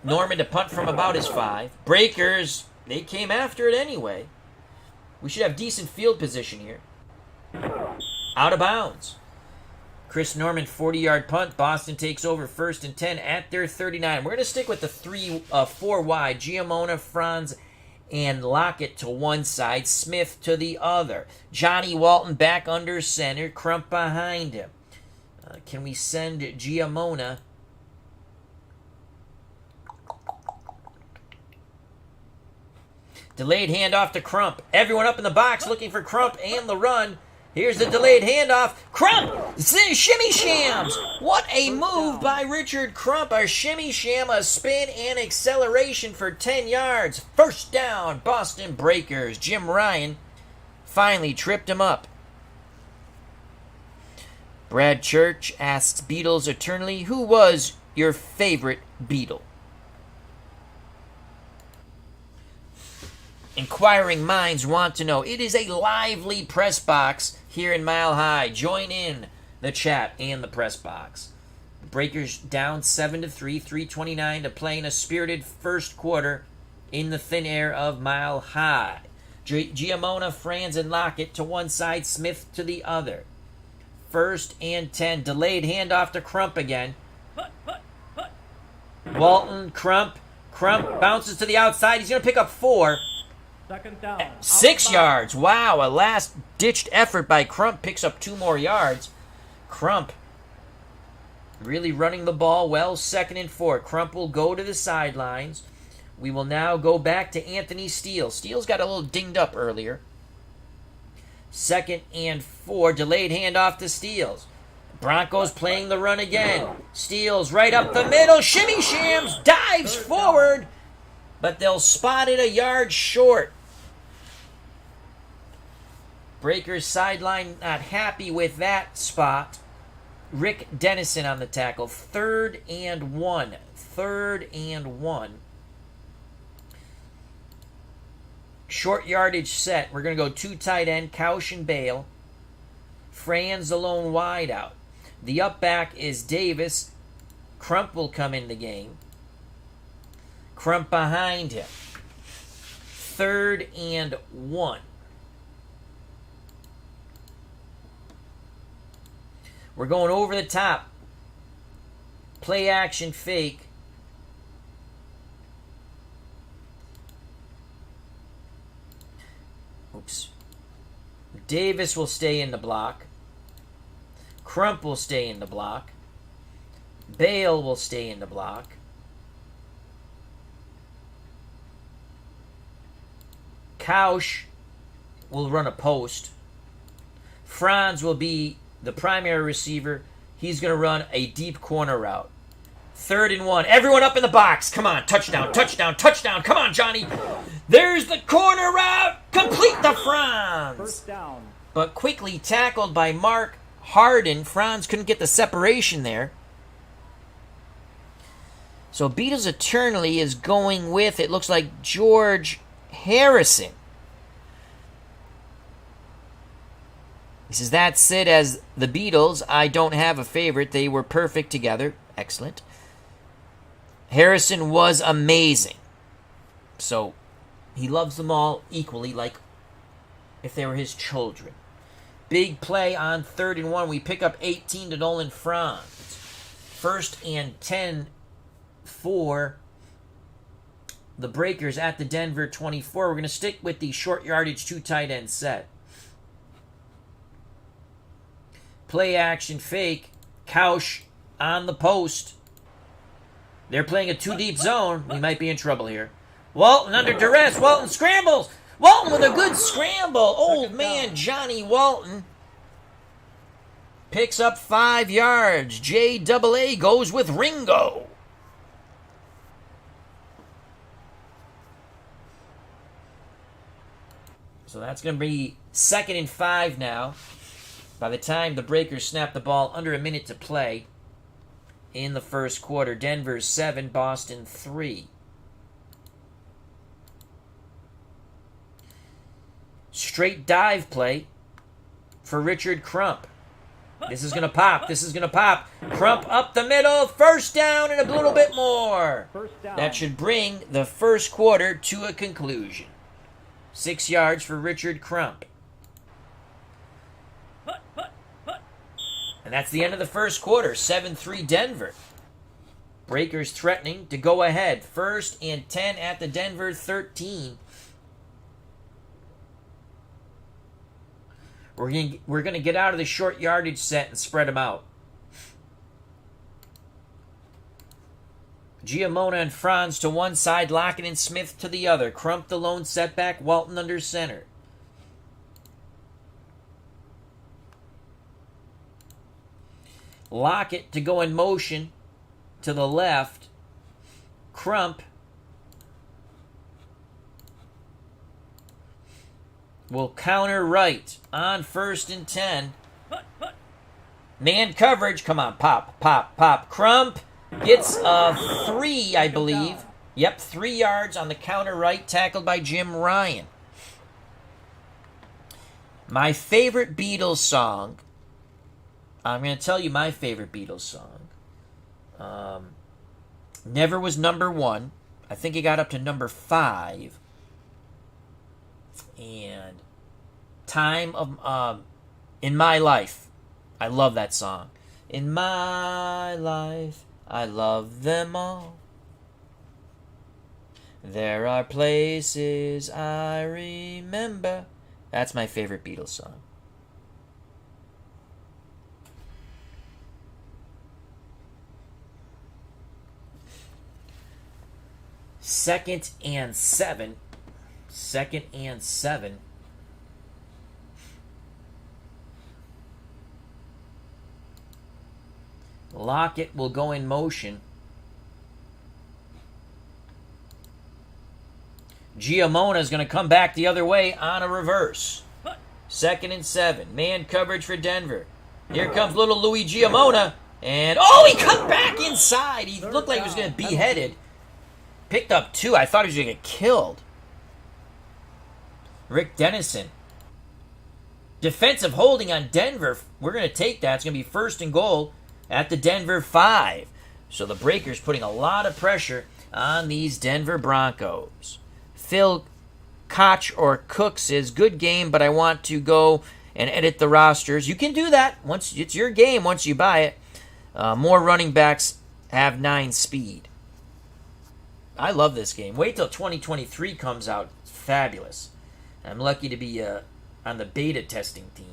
Norman to punt from about his 5. Breakers, they came after it anyway. We should have decent field position here. Out of bounds. Chris Norman, 40-yard punt. Boston takes over 1st and 10 at their 39. We're going to stick with the 4 wide. Giamona, Franz, and Lockett to one side. Smith to the other. Johnny Walton back under center. Crump behind him. Can we send Giamona? Delayed handoff to Crump. Everyone up in the box looking for Crump and the run. Here's the delayed handoff. Crump! Shimmy shams! What a move by Richard Crump. A shimmy sham, a spin, and acceleration for 10 yards. First down, Boston Breakers. Jim Ryan finally tripped him up. Brad Church asks Beatles eternally, who was your favorite Beatle? Inquiring minds want to know. It is a lively press box here in Mile High. Join in the chat and the press box. Breakers down 7-3, 3:29 to play in a spirited first quarter in the thin air of Mile High. Giamona, Franz, and Lockett to one side, Smith to the other. 1st and 10. Delayed handoff to Crump again. Walton, Crump bounces to the outside. He's going to pick up 4. 2nd down. 6 yards. Wow, a last-ditched effort by Crump picks up 2 more yards. Crump really running the ball well. 2nd and 4. Crump will go to the sidelines. We will now go back to Anthony Steele. Steele's got a little dinged up earlier. 2nd and 4. Delayed handoff to Steele. Broncos playing the run again. Steele's right up the middle. Shimmy shams. Dives forward. But they'll spot it a yard short. Breakers sideline not happy with that spot. Rick Dennison on the tackle. 3rd and 1. 3rd and 1. Short yardage set. We're going to go 2 tight end, Couch and Bale. Franz the lone wide out. The up back is Davis. Crump will come in the game. Crump behind him. 3rd and 1. We're going over the top. Play action fake. Oops. Davis will stay in the block. Crump will stay in the block. Bale will stay in the block. Couch will run a post. Franz will be the primary receiver. He's going to run a deep corner route. 3rd and 1. Everyone up in the box. Come on. Touchdown, touchdown, touchdown. Come on, Johnny. There's the corner route. Complete the Franz. 1st down. But quickly tackled by Mark Harden. Franz couldn't get the separation there. So Beatles Eternally is going with, it looks like, George Harrison. He says, that's it as the Beatles. I don't have a favorite. They were perfect together. Excellent. Harrison was amazing. So he loves them all equally, like if they were his children. Big play on 3rd and 1. We pick up 18 to Nolan Franz. 1st and 10 for the Breakers at the Denver 24. We're going to stick with the short yardage 2 tight end set. Play action fake. Couch on the post. They're playing a 2 deep zone. We might be in trouble here. Walton under duress. Walton scrambles. Walton with a good scramble. Old man Johnny Walton picks up 5 yards. JAA goes with Ringo. So that's going to be 2nd and 5 now. By the time the Breakers snap the ball, under a minute to play in the first quarter. Denver 7, Boston 3. Straight dive play for Richard Crump. This is going to pop. This is going to pop. Crump up the middle. First down and a little bit more. First down. That should bring the first quarter to a conclusion. 6 yards for Richard Crump. And that's the end of the first quarter. 7-3 Denver. Breakers threatening to go ahead. 1st and 10 at the Denver 13. We're going to get out of the short yardage set and spread them out. Giamona and Franz to one side, Lockett and Smith to the other. Crump the lone setback, Walton under center. Lockett to go in motion to the left. Crump will counter right on 1st and 10. Man coverage. Come on, pop, pop, pop. Crump gets a 3, I believe. Yep, 3 yards on the counter right, tackled by Jim Ryan. My favorite Beatles song. I'm going to tell you my favorite Beatles song. Never was number 1. I think it got up to number 5. And Time of In My Life. I love that song. In my life, I love them all. There are places I remember. That's my favorite Beatles song. Second and 7. Lockett will go in motion. Giamona is going to come back the other way on a reverse. 2nd and 7. Man coverage for Denver. Here comes little Louis Giamona. And, he cut back inside. He looked like he was going to be beheaded. Picked up 2. I thought he was going to get killed. Rick Dennison. Defensive holding on Denver. We're going to take that. It's going to be 1st and goal at the Denver 5. So the Breakers putting a lot of pressure on these Denver Broncos. Phil Koch or Cook says, good game, but I want to go and edit the rosters. You can do that. Once it's your game once you buy it. More running backs have 9 speed. I love this game. Wait till 2023 comes out. It's fabulous. I'm lucky to be on the beta testing team.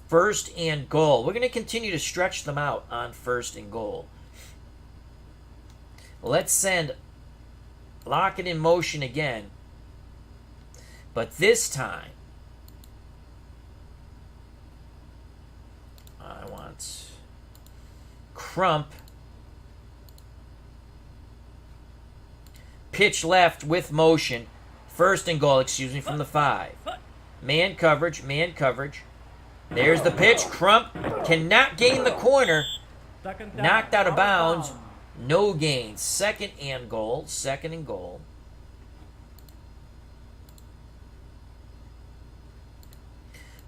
1st and goal. We're going to continue to stretch them out on 1st and goal. Let's send Lockett in motion again. But this time, I want Crump. Pitch left with motion. 1st and goal, from the 5. Man coverage. There's the pitch. Crump cannot gain the corner. Knocked out of bounds. No gain. 2nd and goal.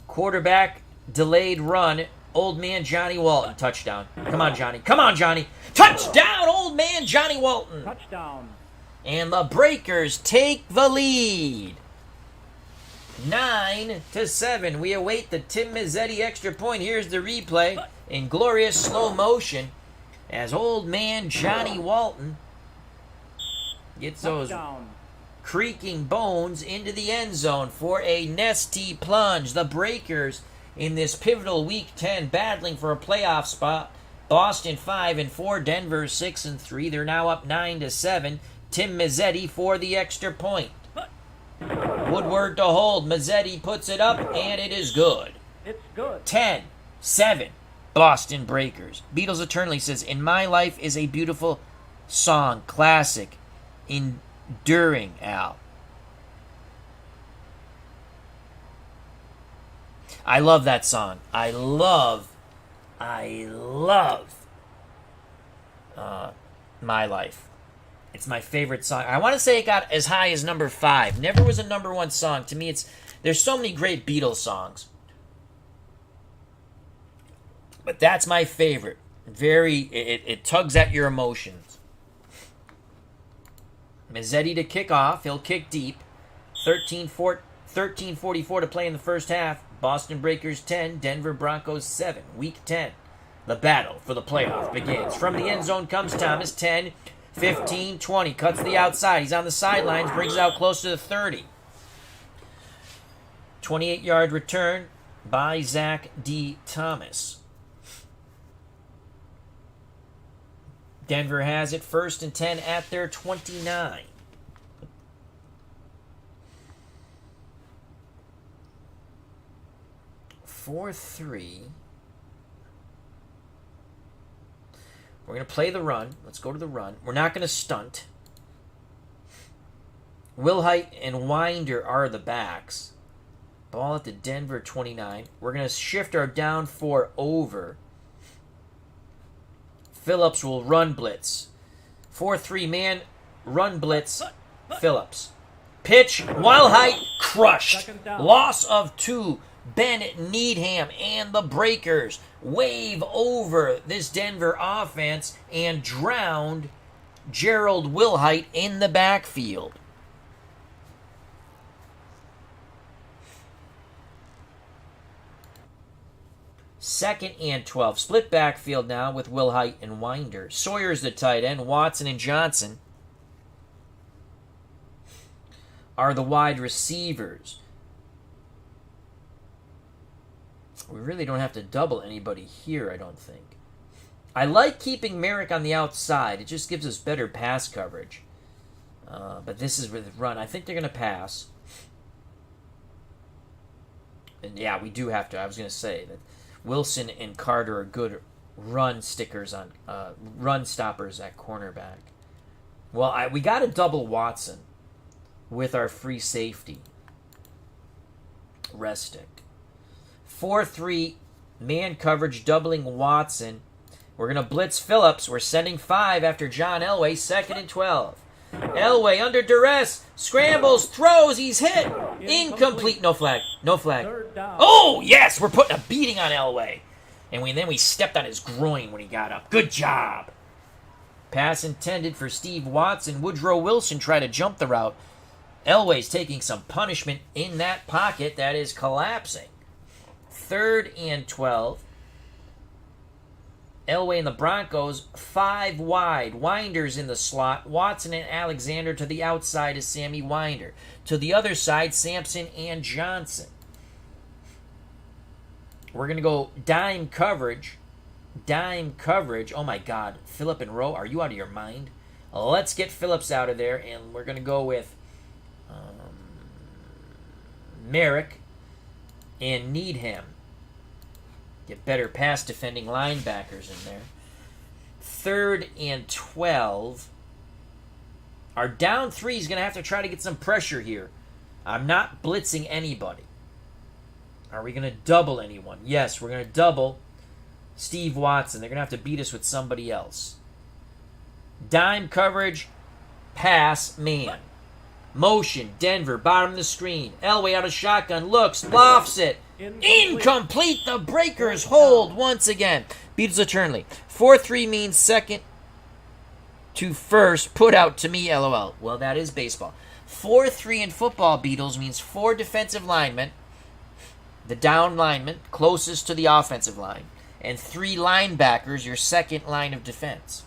Quarterback delayed run. Old man Johnny Walton. Touchdown. Come on, Johnny. Touchdown, old man Johnny Walton. Touchdown. And the Breakers take the lead. 9-7. We await the Tim Mazzetti extra point. Here's the replay in glorious slow motion as old man Johnny Walton gets those creaking bones into the end zone for a nasty plunge. The Breakers in this pivotal Week 10 battling for a playoff spot. Boston 5-4, Denver 6-3. They're now up 9-7. Tim Mazzetti for the extra point. Woodward to hold. Mazzetti puts it up, and it is good. It's good. 10-7. Boston Breakers. Beatles Eternally says, In My Life is a beautiful song. Classic. Enduring, Al. I love that song. I love My Life. It's my favorite song. I want to say it got as high as number 5. Never was a number 1 song. To me, there's so many great Beatles songs. But that's my favorite. It tugs at your emotions. Mazzetti to kick off. He'll kick deep. 13:44 to play in the first half. Boston Breakers 10, Denver Broncos 7. Week 10. The battle for the playoff begins. From the end zone comes Thomas. 10, 15, 20. Cuts to the outside. He's on the sidelines. Brings it out close to the 30. 28-yard return by Zach D. Thomas. Denver has it 1st and 10 at their 29. Four, 3. We're going to play the run. Let's go to the run. We're not going to stunt. Wilhite and Winder are the backs. Ball at the Denver 29. We're going to shift our down 4 over. Phillips will run blitz. 4-3 man run blitz. Phillips. Pitch. Wilhite crushed. Loss of 2. Bennett, Needham, and the Breakers wave over this Denver offense and drowned Gerald Wilhite in the backfield. Second and 12. Split backfield now with Wilhite and Winder. Sawyer's the tight end. Watson and Johnson are the wide receivers. We really don't have to double anybody here, I don't think. I like keeping Merrick on the outside. It just gives us better pass coverage. But this is with run. I think they're going to pass. And yeah, we do have to. I was going to say that Wilson and Carter are good run stickers on run stoppers at cornerback. Well, we got to double Watson with our free safety. Restic. 4-3 man coverage doubling Watson. We're going to blitz Phillips. We're sending 5 after John Elway. 2nd and 12. Elway under duress. Scrambles. Throws. He's hit. Incomplete. No flag. No flag. Oh, yes. We're putting a beating on Elway. And then we stepped on his groin when he got up. Good job. Pass intended for Steve Watson. Woodrow Wilson tried to jump the route. Elway's taking some punishment in that pocket that is collapsing. 3rd and 12. Elway and the Broncos, 5 wide. Winder's in the slot. Watson and Alexander to the outside is Sammy Winder. To the other side, Sampson and Johnson. We're going to go dime coverage. Dime coverage. Oh my God. Phillip and Rowe, are you out of your mind? Let's get Phillips out of there, and we're going to go with Merrick and Needham. Get better pass defending linebackers in there. 3rd and 12. Our down 3 is going to have to try to get some pressure here. I'm not blitzing anybody. Are we going to double anyone? Yes, we're going to double Steve Watson. They're going to have to beat us with somebody else. Dime coverage, pass, man. Motion, Denver, bottom of the screen. Elway out of shotgun, looks, lofts it. Incomplete. The Breakers hold once again. Beatles eternally. 4-3 means second to first. Put out to me, LOL. Well, that is baseball. 4-3 in football, Beatles, means 4 defensive linemen, the down lineman closest to the offensive line, and 3 linebackers, your second line of defense.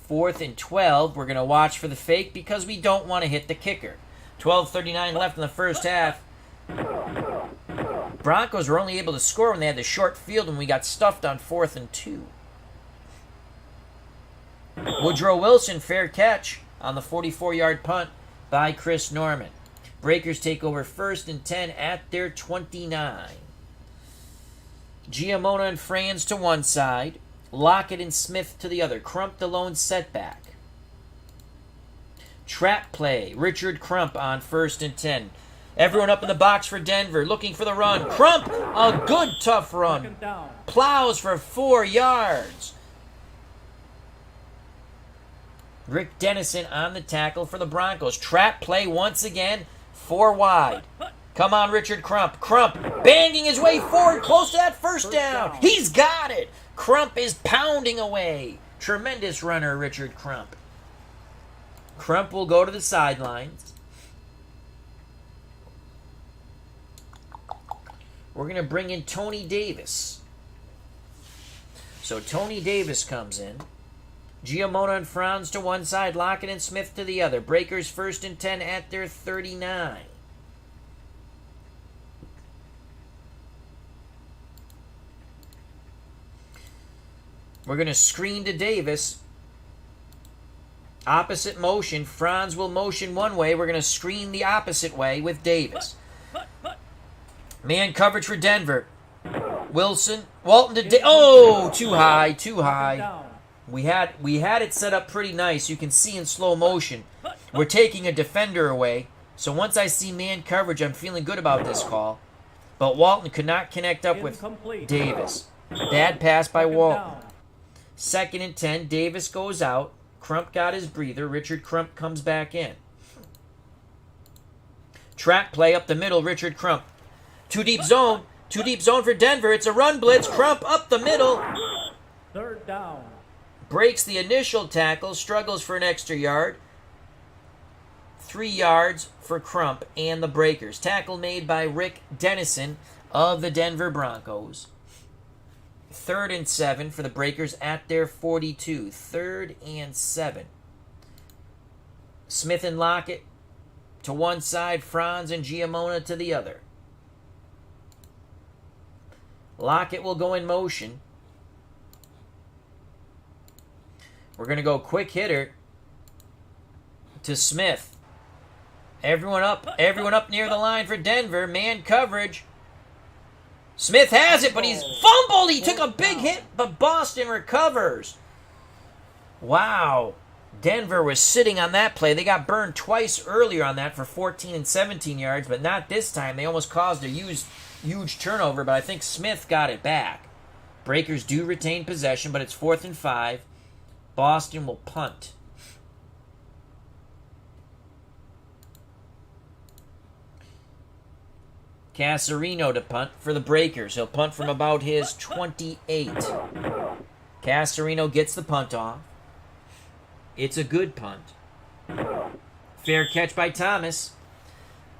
4th and 12, we're going to watch for the fake because we don't want to hit the kicker. 12:39 left in the first half. Broncos were only able to score when they had the short field and we got stuffed on 4th and 2. Woodrow Wilson, fair catch on the 44-yard punt by Chris Norman. Breakers take over 1st and 10 at their 29. Giamona and Franz to one side. Lockett and Smith to the other. Crump the lone setback. Trap play. Richard Crump on 1st and 10. Everyone up in the box for Denver, looking for the run. Crump, a good tough run. Plows for 4 yards. Rick Dennison on the tackle for the Broncos. Trap play once again. 4 wide. Come on, Richard Crump. Crump banging his way forward, close to that first down. He's got it. Crump is pounding away. Tremendous runner, Richard Crump. Crump will go to the sidelines. We're going to bring in Tony Davis. So Tony Davis comes in. Giamona and Franz to one side, Lockett and Smith to the other. Breakers 1st and 10 at their 39. We're going to screen to Davis. Opposite motion. Franz will motion one way. We're going to screen the opposite way with Davis. Man coverage for Denver. Wilson. Walton to too high, too high. We had it set up pretty nice. You can see in slow motion. We're taking a defender away. So once I see man coverage, I'm feeling good about this call. But Walton could not connect up with Davis. Bad pass by Walton. 2nd and 10. Davis goes out. Crump got his breather. Richard Crump comes back in. Trap play up the middle. Richard Crump. Two deep zone for Denver. It's a run blitz. Crump up the middle. 3rd down. Breaks the initial tackle. Struggles for an extra yard. 3 yards for Crump and the Breakers. Tackle made by Rick Dennison of the Denver Broncos. 3rd and 7 for the Breakers at their 42. 3rd and 7. Smith and Lockett to one side. Franz and Giamona to the other. Lockett will go in motion. We're going to go quick hitter to Smith. Everyone up near the line for Denver. Man coverage. Smith has it, but he's fumbled. He took a big hit, but Boston recovers. Wow. Denver was sitting on that play. They got burned twice earlier on that for 14 and 17 yards, but not this time. They almost caused a huge turnover, but I think Smith got it back. Breakers do retain possession, but it's 4th and 5. Boston will punt. Casarino to punt for the Breakers. He'll punt from about his 28. Casarino gets the punt off. It's a good punt. Fair catch by Thomas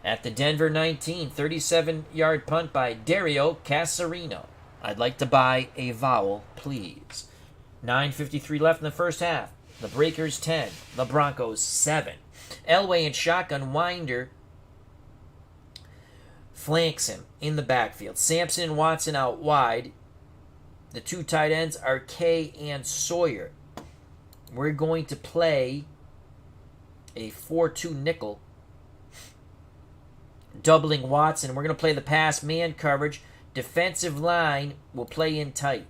at the Denver 19. 37-yard punt by Dario Casarino. I'd like to buy a vowel, please. 9:53 left in the first half. The Breakers 10. The Broncos 7. Elway and shotgun winder flanks him in the backfield. Sampson and Watson out wide. The two tight ends are Kay and Sawyer. We're going to play a 4-2 nickel. Doubling Watson. We're going to play the pass man coverage. Defensive line will play in tight.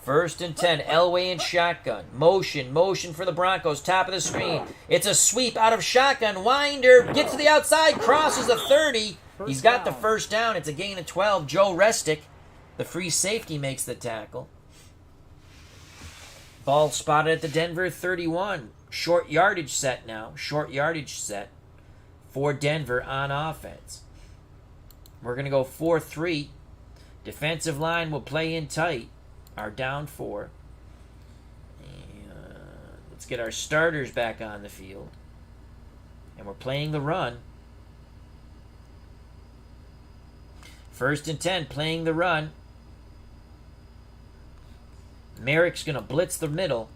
1st and 10. Elway and shotgun. Motion for the Broncos. Top of the screen. It's a sweep out of shotgun. Winder gets to the outside. Crosses the 30. He's got the first down. It's a gain of 12. Joe Restick, the free safety, makes the tackle. Ball spotted at the Denver 31. Short yardage set now. Short yardage set for Denver on offense. We're going to go 4-3. Defensive line will play in tight. Our down 4. And let's get our starters back on the field. And we're playing the run. 1st and 10, playing the run. Merrick's going to blitz the middle.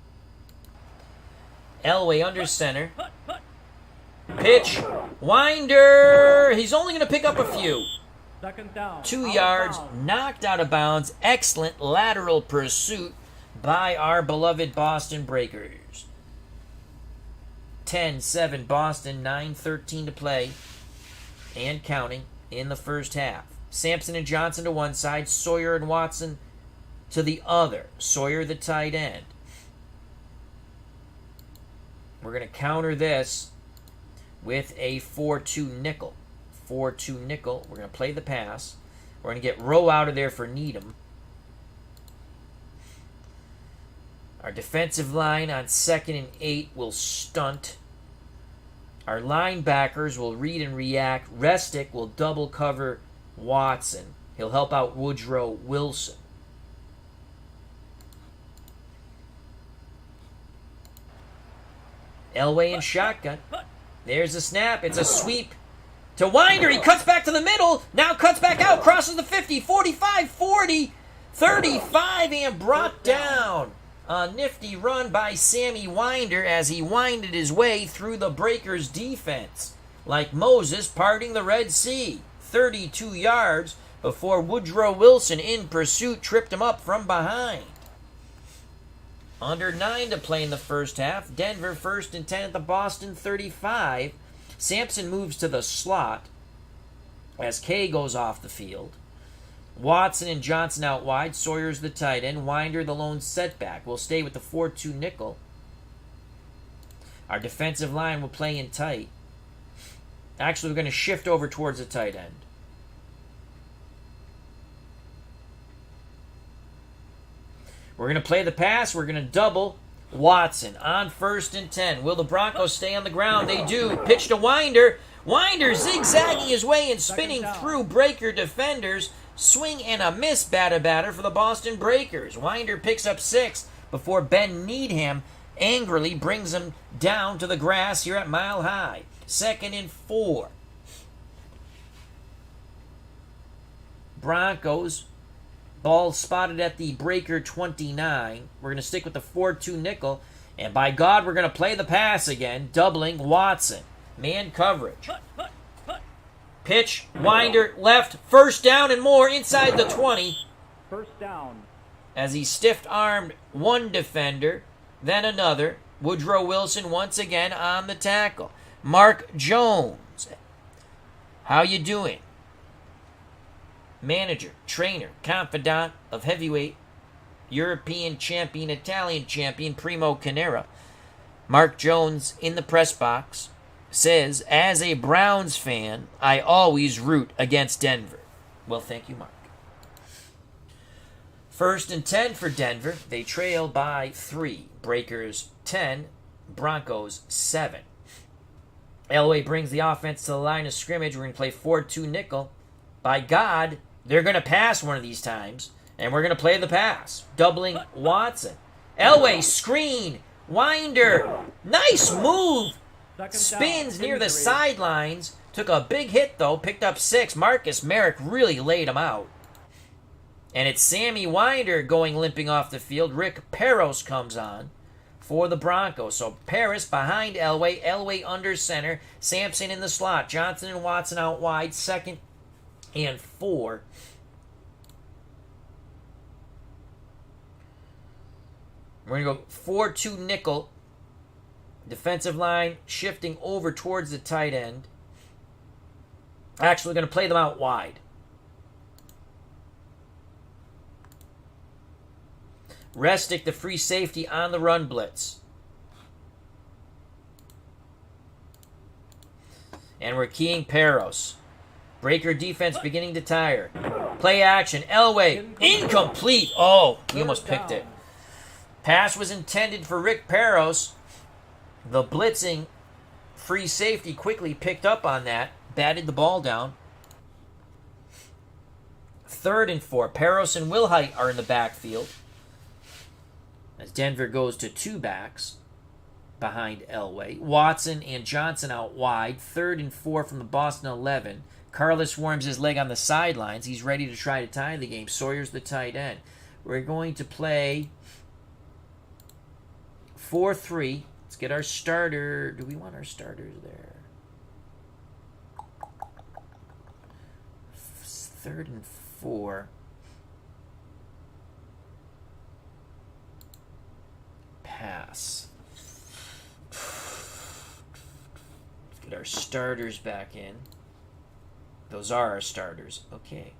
Elway under center. Pitch. Winder. He's only going to pick up a few. 2nd down. 2 yards, knocked out of bounds. Excellent lateral pursuit by our beloved Boston Breakers. 10-7 Boston, 9:13 to play and counting in the first half. Sampson and Johnson to one side, Sawyer and Watson to the other. Sawyer the tight end. We're going to counter this with a 4-2 nickel. 4-2 nickel. We're going to play the pass. We're going to get Rowe out of there for Needham. Our defensive line on 2nd and 8 will stunt Our linebackers will read and react. Restic will double cover Watson. He'll help out Woodrow Wilson. Elway in shotgun. There's the snap. It's a sweep to Winder. He cuts back to the middle. Now cuts back out. Crosses the 50, 45, 40, 35, and brought down. A nifty run by Sammy Winder as he winded his way through the Breakers' defense. Like Moses parting the Red Sea. 32 yards before Woodrow Wilson in pursuit tripped him up from behind. Under 9 to play in the first half. Denver 1st and 10 at the Boston 35. Sampson moves to the slot as Kay goes off the field. Watson and Johnson out wide. Sawyer's the tight end. Winder the lone setback. We'll stay with the 4-2 nickel. Our defensive line will play in tight. Actually, we're going to shift over towards the tight end. We're going to play the pass. We're going to double Watson on 1st and 10. Will the Broncos stay on the ground? They do. Pitch to Winder. Winder zigzagging his way and spinning through Breaker defenders. Swing and a miss, batter for the Boston Breakers. Winder picks up 6 before Ben Needham angrily brings him down to the grass here at Mile High. 2nd and 4. Broncos. Ball spotted at the Breaker 29. We're going to stick with the 4-2 nickel. And by God, we're going to play the pass again, doubling Watson. Man coverage. Pitch, Winder, left, 1st down and more inside the 20. 1st down. As he stiff-armed one defender, then another. Woodrow Wilson once again on the tackle. Mark Jones. How you doing? Manager, trainer, confidant of heavyweight, European champion, Italian champion, Primo Canera. Mark Jones in the press box says, as a Browns fan, I always root against Denver. Well, thank you, Mark. 1st and 10 for Denver. They trail by 3. Breakers 10, Broncos 7. Elway brings the offense to the line of scrimmage. We're going to play 4-2 nickel. By God, they're going to pass one of these times, and we're going to play the pass, doubling Watson. Elway, screen, Winder, nice move. Spins near the sidelines. Took a big hit, though. Picked up 6. Marcus Merrick really laid him out. And it's Sammy Winder going limping off the field. Rick Peros comes on for the Broncos. So Paris behind Elway. Elway under center. Sampson in the slot. Johnson and Watson out wide. 2nd and 4. We're going to go 4-2 nickel. Defensive line shifting over towards the tight end. Actually, we're going to play them out wide. Restic, the free safety, on the run blitz. And we're keying Peros. Breaker defense beginning to tire. Play action. Elway. Incomplete. Oh, he almost picked it. Pass was intended for Rick Peros. The blitzing free safety quickly picked up on that. Batted the ball down. 3rd and 4. Peros and Wilhite are in the backfield. As Denver goes to 2 backs behind Elway. Watson and Johnson out wide. 3rd and 4 from the Boston 11. Carlos warms his leg on the sidelines. He's ready to try to tie the game. Sawyer's the tight end. We're going to play 4-3. Let's get our starter. Do we want our starters there? 3rd and 4. Pass. Let's get our starters back in. Those are our starters. Okay.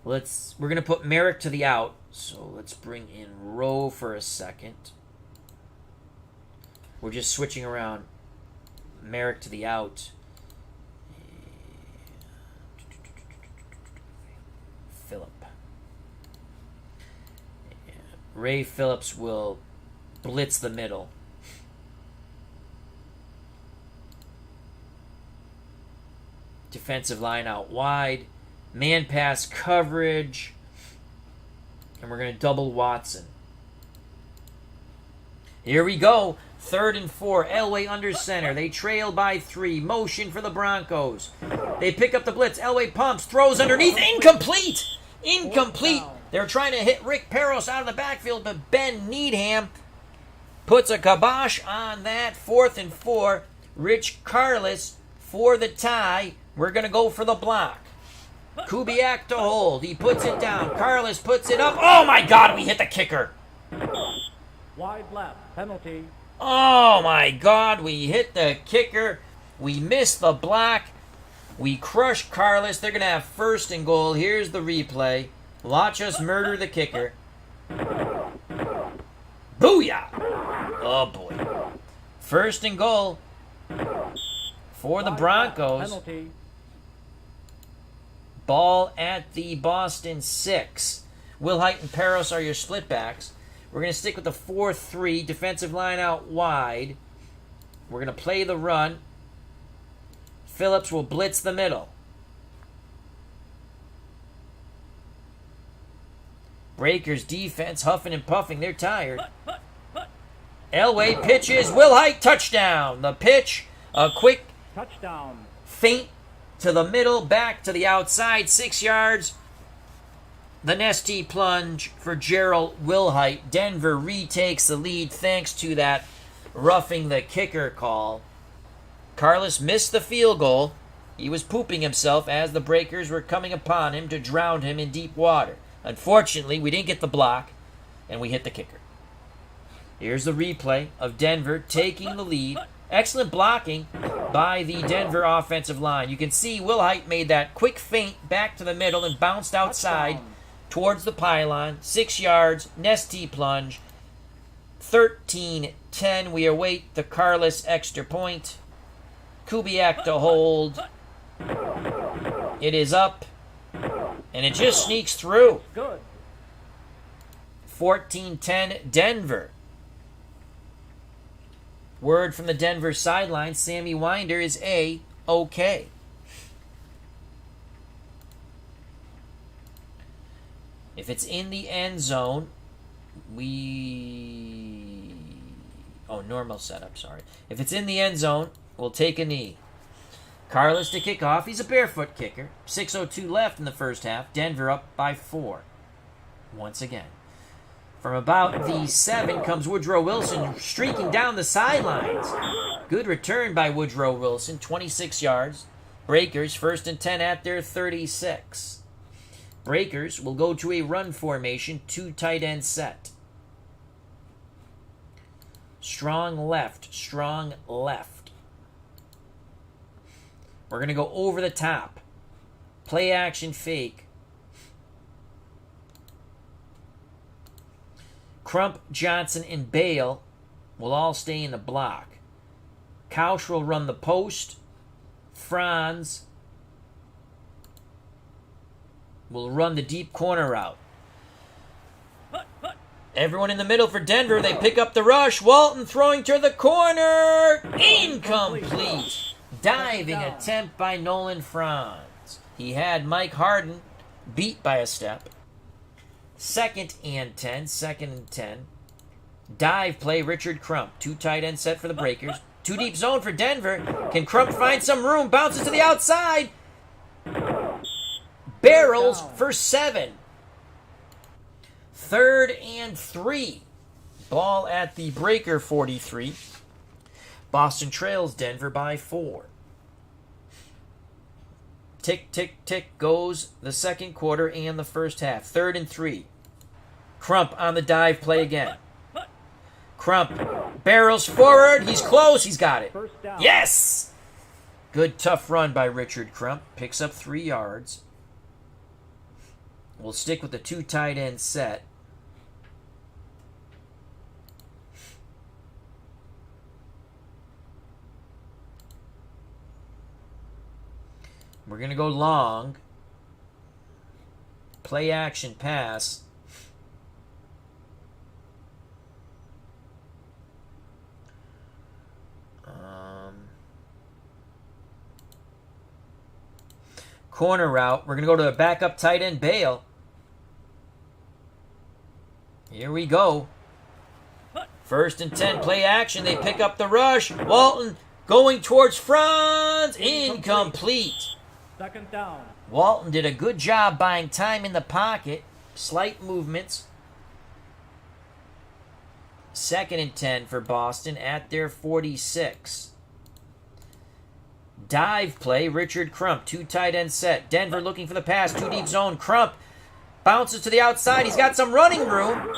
We're going to put Merrick to the out. So let's bring in Rowe for a second. We're just switching around Merrick to the out. Phillip. Ray Phillips will blitz the middle. Defensive line out wide. Man pass coverage. And we're going to double Watson. Here we go. 3rd and 4. Elway under center. They trail by 3. Motion for the Broncos. They pick up the blitz. Elway pumps. Throws underneath. Incomplete. Incomplete. They're trying to hit Rick Peros out of the backfield, but Ben Needham puts a kibosh on that. 4th and 4. Rich Carlos for the tie. We're going to go for the block. Kubiak to hold. He puts it down. Carlos puts it up. Oh, my God. We hit the kicker. Wide left. Penalty. Oh, my God. We hit the kicker. We missed the block. We crushed Carlos. They're going to have 1st and goal. Here's the replay. Watch us murder the kicker. Booyah! Oh, boy. 1st and goal for the Broncos. Penalty. Ball at the Boston 6. Wilhite and Peros are your split backs. We're going to stick with the 4-3. Defensive line out wide. We're going to play the run. Phillips will blitz the middle. Breakers defense huffing and puffing. They're tired. Elway pitches. Wilhite touchdown. The pitch. A quick Touchdown. feint to the middle, back to the outside, 6 yards. The Nesty plunge for Gerald Wilhite. Denver retakes the lead thanks to that roughing the kicker call. Carlos missed the field goal. He was pooping himself as the Breakers were coming upon him to drown him in deep water. Unfortunately, we didn't get the block, and we hit the kicker. Here's the replay of Denver taking the lead. Excellent blocking by the Denver offensive line. You can see Wilhite made that quick feint back to the middle and bounced outside towards the pylon. 6 yards, Nesty plunge. 13-10. We await the Carlos extra point. Kubiak to hold. It is up. And it just sneaks through. Good. 14-10 Denver. Word from the Denver sideline, Sammy Winder is A-OK. If it's in the end zone, normal setup, sorry. If it's in the end zone, we'll take a knee. Carlos to kick off. He's a barefoot kicker. 6:02 left in the first half. Denver up by 4. Once again. From about the 7 comes Woodrow Wilson streaking down the sidelines. Good return by Woodrow Wilson, 26 yards. Breakers, 1st and 10 at their 36. Breakers will go to a run formation, 2 tight end set. Strong left, strong left. We're going to go over the top. Play action fake. Crump, Johnson, and Bale will all stay in the block. Couch will run the post. Franz will run the deep corner route. Everyone in the middle for Denver. They pick up the rush. Walton throwing to the corner. Incomplete. Diving attempt by Nolan Franz. He had Mike Harden beat by a step. 2nd and 10. 2nd and 10. Dive play, Richard Crump. 2 tight end set for the Breakers. 2 deep zone for Denver. Can Crump find some room? Bounces to the outside. Barrels for 7. 3rd and 3. Ball at the Breaker 43. Boston trails Denver by 4. Tick, tick, tick goes the second quarter and the first half. 3rd and 3. Crump on the dive play again. Crump barrels forward. He's close. He's got it. Yes! Good tough run by Richard Crump. Picks up 3 yards. We'll stick with the 2 tight end set. We're going to go long. Play action pass. corner route. We're going to go to the backup tight end, Bale. Here we go. 1st and 10, play action. They pick up the rush. Walton going towards front. Incomplete. 2nd down. Walton did a good job buying time in the pocket. Slight movements. 2nd and 10 for Boston at their 46. Dive play, Richard Crump, 2 tight end set. Denver looking for the pass, 2 deep zone. Crump bounces to the outside. He's got some running room.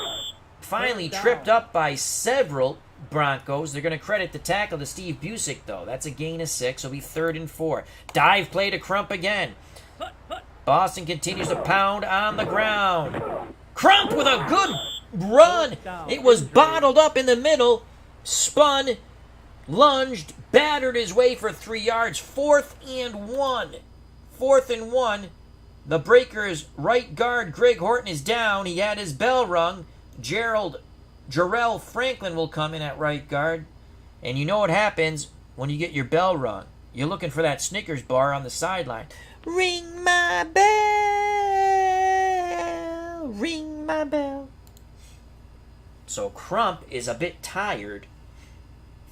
Finally tripped up by several Broncos. They're going to credit the tackle to Steve Busick, though. That's a gain of 6. It'll be 3rd and 4. Dive play to Crump again. Boston continues to pound on the ground. Crump with a good run. It was bottled up in the middle. Spun. Lunged. Battered his way for 3 yards. 4th and 1. 4th and 1. The Breakers' right guard, Greg Horton, is down. He had his bell rung. Jarrell Franklin will come in at right guard. And you know what happens when you get your bell rung. You're looking for that Snickers bar on the sideline. Ring my bell. Ring my bell. So Crump is a bit tired.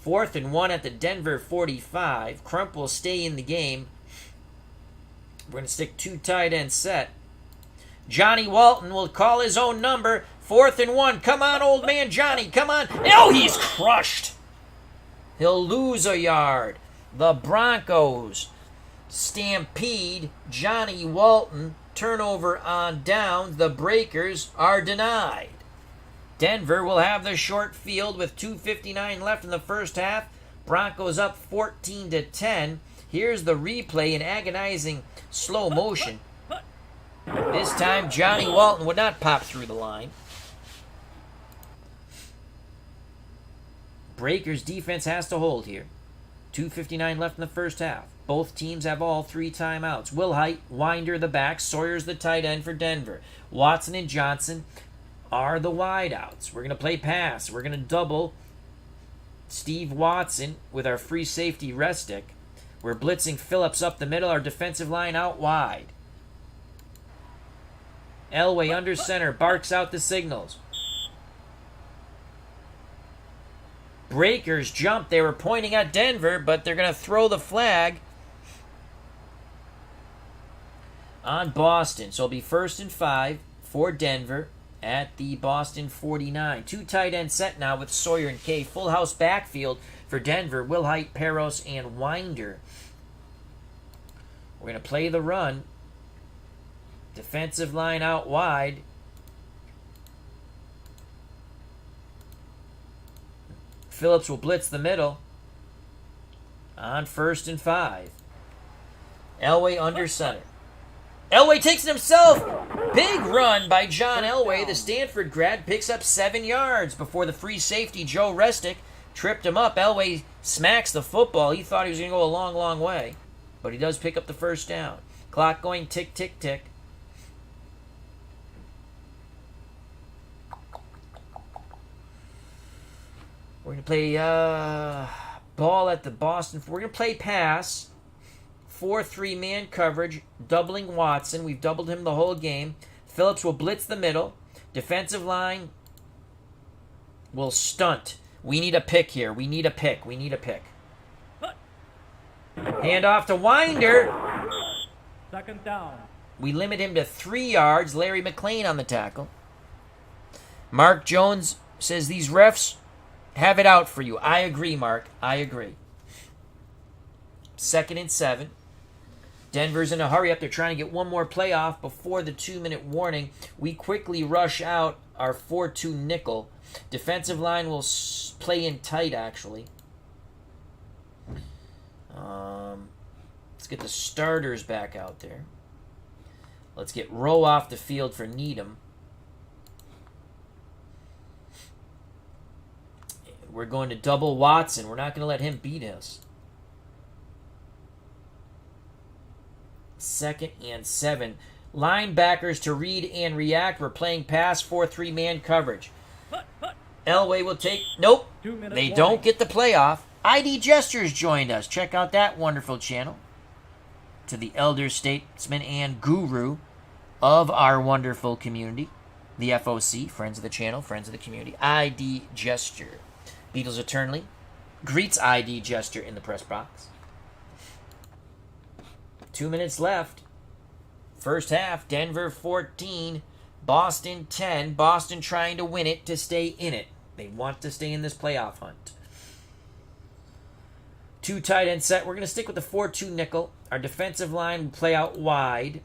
4th and 1 at the Denver 45. Crump will stay in the game. We're going to stick 2 tight end set. Johnny Walton will call his own number. 4th and 1. Come on, old man Johnny. Come on. Oh, he's crushed. He'll lose a yard. The Broncos stampede Johnny Walton. Turnover on downs. The Breakers are denied. Denver will have the short field with 2:59 left in the first half. Broncos up 14-10. Here's the replay in agonizing slow motion. This time, Johnny Walton would not pop through the line. Breakers defense has to hold here. 2:59 left in the first half. Both teams have all 3 timeouts. Wilhite, Winder the back, Sawyer's the tight end for Denver. Watson and Johnson are the wideouts. We're going to play pass. We're going to double Steve Watson with our free safety Restic. We're blitzing Phillips up the middle. Our defensive line out wide. Elway under center barks out the signals. Breakers jump. They were pointing at Denver, but they're going to throw the flag on Boston. So it'll be 1st and 5 for Denver at the Boston 49. 2 tight end set now with Sawyer and Kay. Full house backfield for Denver. Wilhite, Peros, and Winder. We're going to play the run. Defensive line out wide. Phillips will blitz the middle on 1st and 5. Elway under center. Elway takes it himself. Big run by John Elway. The Stanford grad picks up 7 yards before the free safety Joe Restic tripped him up. Elway smacks the football. He thought he was going to go a long, long way, but he does pick up the 1st down. Clock going tick, tick, tick. We're going to play ball at the Boston. We're going to play pass. 4-3 man coverage, doubling Watson. We've doubled him the whole game. Phillips will blitz the middle. Defensive line will stunt. We need a pick here. We need a pick. We need a pick. Hand off to Winder. 2nd down. We limit him to 3 yards. Larry McLean on the tackle. Mark Jones says these refs have it out for you. I agree, Mark. I agree. 2nd and 7. Denver's in a hurry up. They're trying to get one more play off before the 2-minute warning. We quickly rush out our 4-2 nickel. Defensive line will play in tight, actually. Let's get the starters back out there. Let's get Rowe off the field for Needham. We're going to double Watson. We're not going to let him beat us. 2nd and 7. Linebackers to read and react. We're playing pass 4-3 man coverage. Elway will take... Nope. They don't get the playoff. ID Gestures joined us. Check out that wonderful channel. to the elder statesman and guru of our wonderful community, the FOC, friends of the channel, friends of the community, ID Gesture. Beatles Eternally greets ID Gesture in the press box. 2 minutes left. First half, Denver 14, Boston 10. Boston trying to win it to stay in it. They want to stay in this playoff hunt. 2 tight end set. We're going to stick with the 4-2 nickel. Our defensive line will play out wide.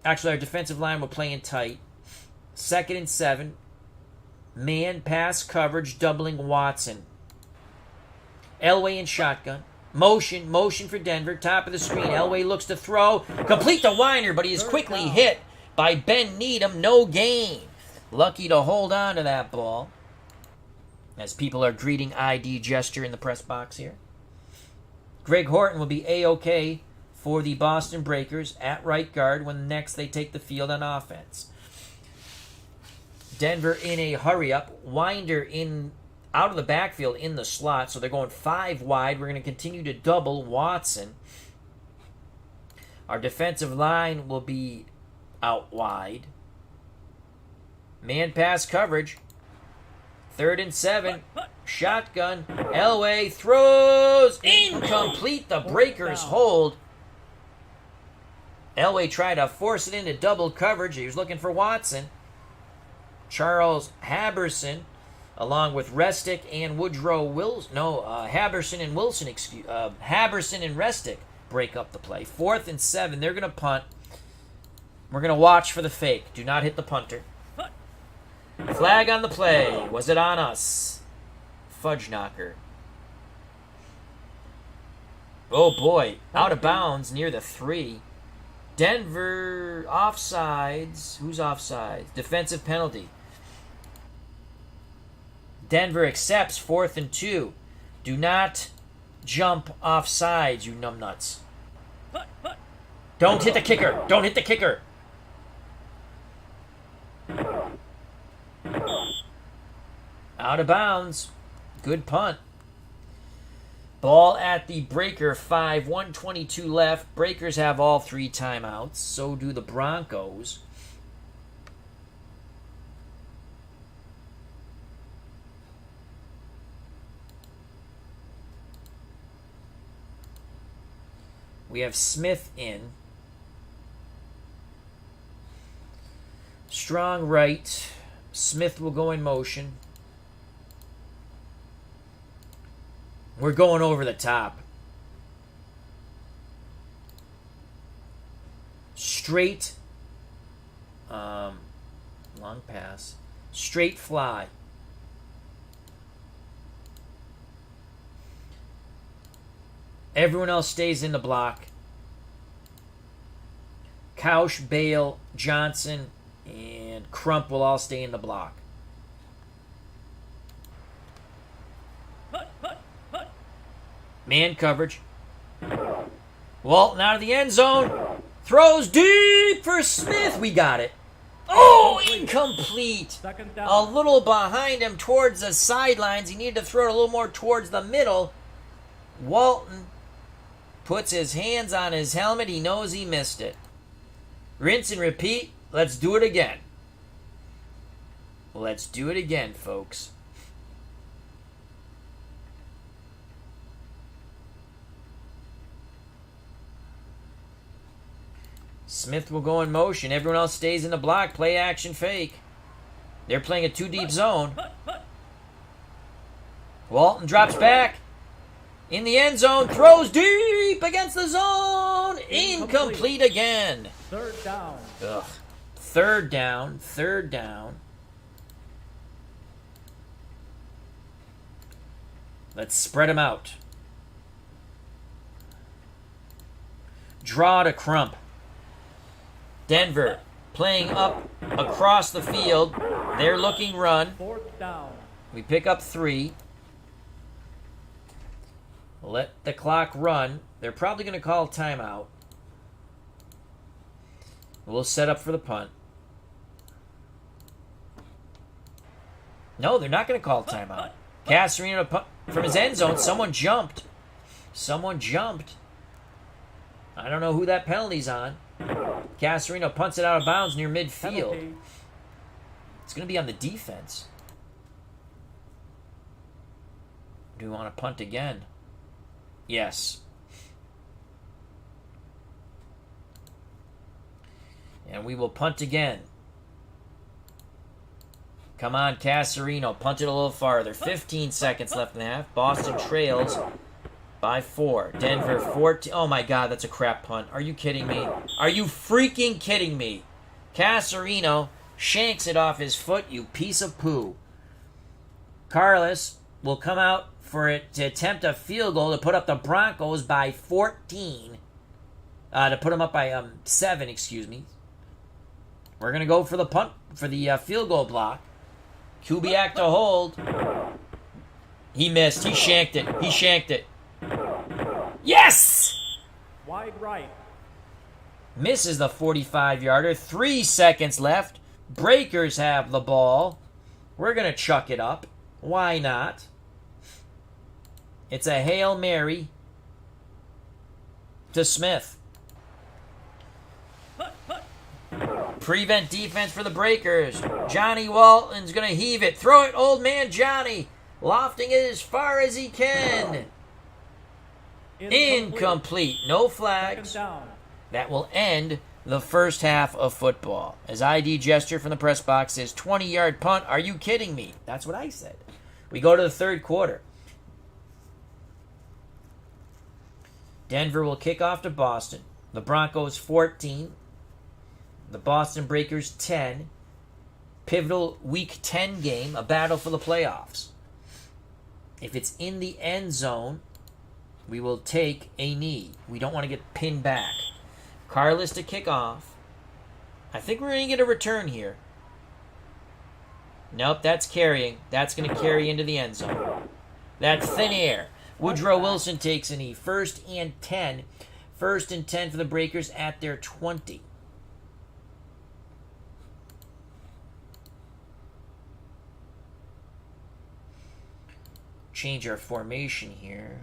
Actually, our defensive line will play in tight. 2nd and 7. Man pass coverage doubling Watson. Elway in shotgun. Motion for Denver. Top of the screen. Elway looks to throw. Complete the whiner, but he is quickly hit by Ben Needham. No gain. Lucky to hold on to that ball. As people are greeting ID Gesture in the press box here. Greg Horton will be A-OK for the Boston Breakers at right guard when next they take the field on offense. Denver in a hurry-up. Winder in out of the backfield in the slot, so they're going 5 wide. We're going to continue to double Watson. Our defensive line will be out wide. Man pass coverage. 3rd and 7. Shotgun. Elway throws. Incomplete. The Breakers hold. Elway tried to force it into double coverage. He was looking for Watson. Charles Haberson, along with Restick and Woodrow Wilson. No, Haberson and Wilson, Haberson and Restick break up the play. 4th and 7. They're going to punt. We're going to watch for the fake. Do not hit the punter. Flag on the play. Was it on us? Fudge knocker. Oh boy. Out of bounds near the 3. Denver offsides. Who's offsides? Defensive penalty. Denver accepts 4th and 2. Do not jump offsides, you numbnuts. Don't hit the kicker. Don't hit the kicker. Out of bounds. Good punt. Ball at the Breaker 5. 1:22 left. Breakers have all 3 timeouts. So do the Broncos. We have Smith in. Strong right. Smith will go in motion. We're going over the top. Straight. Long pass. Straight fly. Everyone else stays in the block. Couch, Bale, Johnson, and Crump will all stay in the block. Man coverage. Walton out of the end zone. Throws deep for Smith. We got it. Oh, incomplete. A little behind him towards the sidelines. He needed to throw it a little more towards the middle. Walton puts his hands on his helmet. He knows he missed it. Rinse and repeat. Let's do it again. Let's do it again, folks. Smith will go in motion. Everyone else stays in the block. Play action fake. They're playing a 2-deep zone. Walton drops back. In the end zone. Throws deep against the zone. Incomplete again. 3rd down. Ugh. 3rd down. 3rd down. Let's spread them out. Draw to Crump. Denver playing up across the field. They're looking run. 4th down. We pick up 3. Let the clock run. They're probably going to call timeout. We'll set up for the punt. No, they're not going to call timeout. Cassarino punt from his end zone. Someone jumped. Someone jumped. I don't know who that penalty's on. Casarino punts it out of bounds near midfield. Penalty. It's going to be on the defense. Do we want to punt again? Yes. And we will punt again. Come on, Casarino. Punt it a little farther. 15 seconds left in the half. Boston trails by 4. Denver 14. Oh my God, that's a crap punt. Are you kidding me? Are you freaking kidding me? Casarino shanks it off his foot, you piece of poo. Carlos will come out for it to attempt a field goal to put up the Broncos by 14. To put them up by 7, excuse me. We're going to go for the punt, for the field goal block. Kubiak to hold. He missed. He shanked it. He shanked it. Yes! Wide right. Misses the 45-yarder. 3 seconds left. Breakers have the ball. We're going to chuck it up. Why not? It's a Hail Mary to Smith. Prevent defense for the Breakers. Johnny Walton's going to heave it. Throw it, old man Johnny. Lofting it as far as he can. Incomplete. No flags. Second down. That will end the first half of football. As ID gesture from the press box says, 20-yard punt. Are you kidding me? That's what I said. We go to the third quarter. Denver will kick off to Boston. The Broncos 14. The Boston Breakers 10. Pivotal Week 10 game, a battle for the playoffs. If it's in the end zone, we will take a knee. We don't want to get pinned back. Carlos to kick off. I think we're going to get a return here. Nope, that's carrying. That's going to carry into the end zone. That's thin air. Woodrow Wilson takes a knee. 1st and 10. 1st and 10 for the Breakers at their 20. Change our formation here.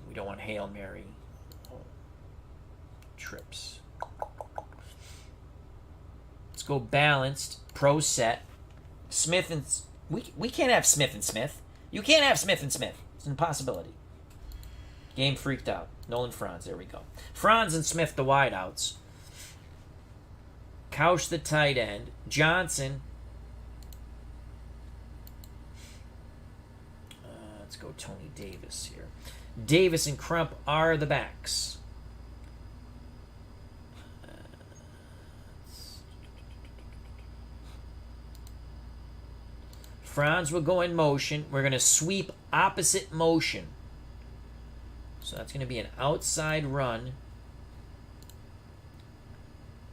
We don't want Hail Mary. Trips. Let's go balanced. Pro set. Smith and... We can't have Smith and Smith. You can't have Smith and Smith. It's an impossibility. Game freaked out. Nolan Franz. There we go. Franz and Smith, the wideouts. Couch, the tight end. Johnson. Let's go Tony Davis here. Davis and Crump are the backs. Franz will go in motion. We're going to sweep opposite motion. So that's going to be an outside run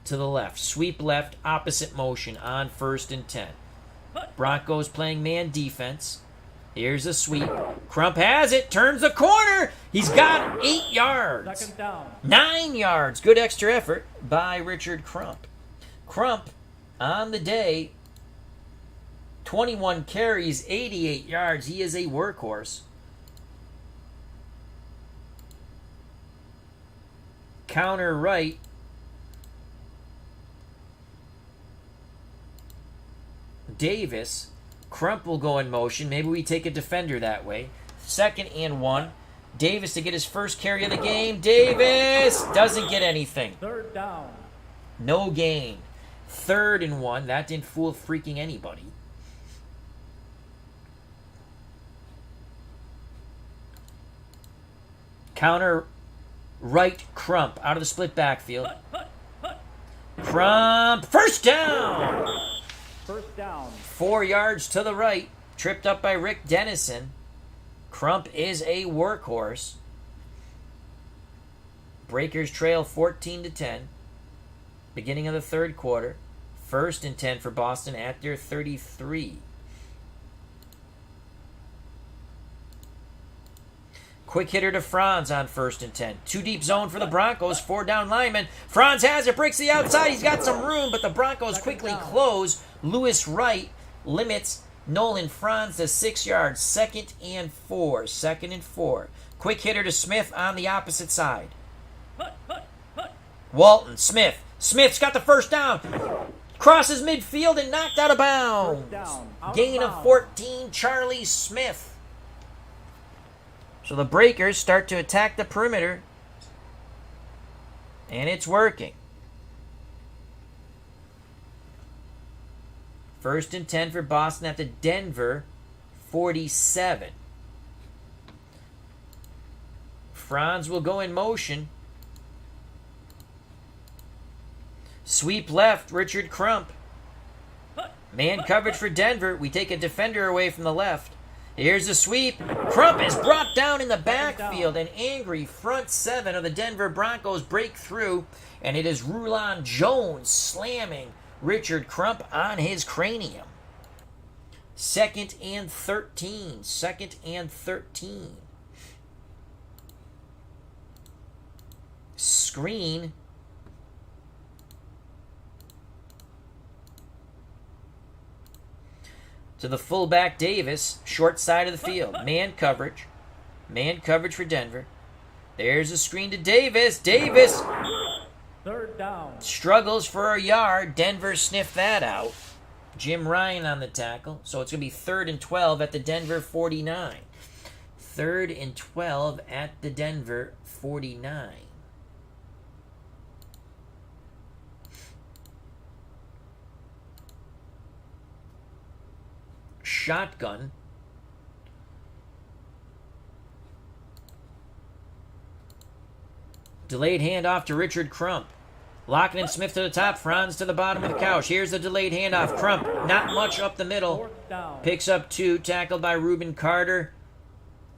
to the left. Sweep left, opposite motion on 1st and 10. Broncos playing man defense. Here's a sweep. Crump has it. Turns the corner. He's got 8 yards. Second down. 9 yards. Good extra effort by Richard Crump. Crump on the day, 21 carries, 88 yards. He is a workhorse. Counter right. Davis. Crump will go in motion. Maybe we take a defender that way. 2nd and 1. Davis to get his first carry of the game. Davis doesn't get anything. Third down. No gain. 3rd and 1. That didn't fool freaking anybody. Counter right Crump out of the split backfield. Crump. First down. First down. 4 yards to the right. Tripped up by Rick Dennison. Crump is a workhorse. Breakers trail 14-10. Beginning of the third quarter. 1st and 10 for Boston at their 33. Quick hitter to Franz on 1st and 10. 2 deep zone for the Broncos. 4 down linemen. Franz has it. Breaks the outside. He's got some room, but the Broncos quickly close. Lewis Wright limits Nolan Franz to 6 yards. 2nd and 4. 2nd and 4. Quick hitter to Smith on the opposite side. Walton, Smith. Smith's got the first down. Crosses midfield and knocked out of bounds. First down, out of Gain of bounds. 14, Charlie Smith. So the Breakers start to attack the perimeter. And it's working. 1st and 10 for Boston at the Denver 47. Franz will go in motion. Sweep left, Richard Crump. Man coverage for Denver. We take a defender away from the left. Here's the sweep. Crump is brought down in the backfield. An angry front seven of the Denver Broncos break through. And it is Rulon Jones slamming Richard Crump on his cranium. 2nd and 13. 2nd and 13. Screen. To the fullback Davis, short side of the field. Man coverage. Man coverage for Denver. There's a screen to Davis. Davis 3rd down. struggles for a yard. Denver sniffed that out. Jim Ryan on the tackle. So it's going to be 3rd and 12 at the Denver 49. 3rd and 12 at the Denver 49. Shotgun. Delayed handoff to Richard Crump. Lockett and Smith to the top, Franz to the bottom of the couch. Here's the delayed handoff. Crump, not much up the middle. 4th down. Picks up 2, tackled by Reuben Carter.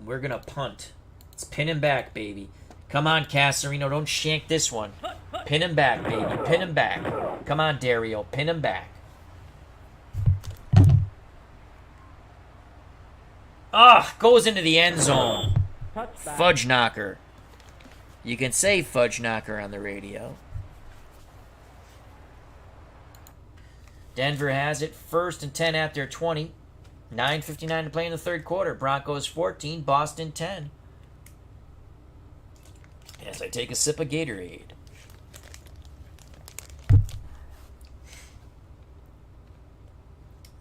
We're going to punt. Let's pin him back, baby. Come on, Casarino, don't shank this one. Pin him back, baby. Pin him back. Come on, Dario, pin him back. Goes into the end zone. Touchback. Fudge knocker. You can say fudge knocker on the radio. Denver has it 1st and 10 at their 20. 9:59 to play in the 3rd quarter. Broncos 14, Boston 10. As I take a sip of Gatorade.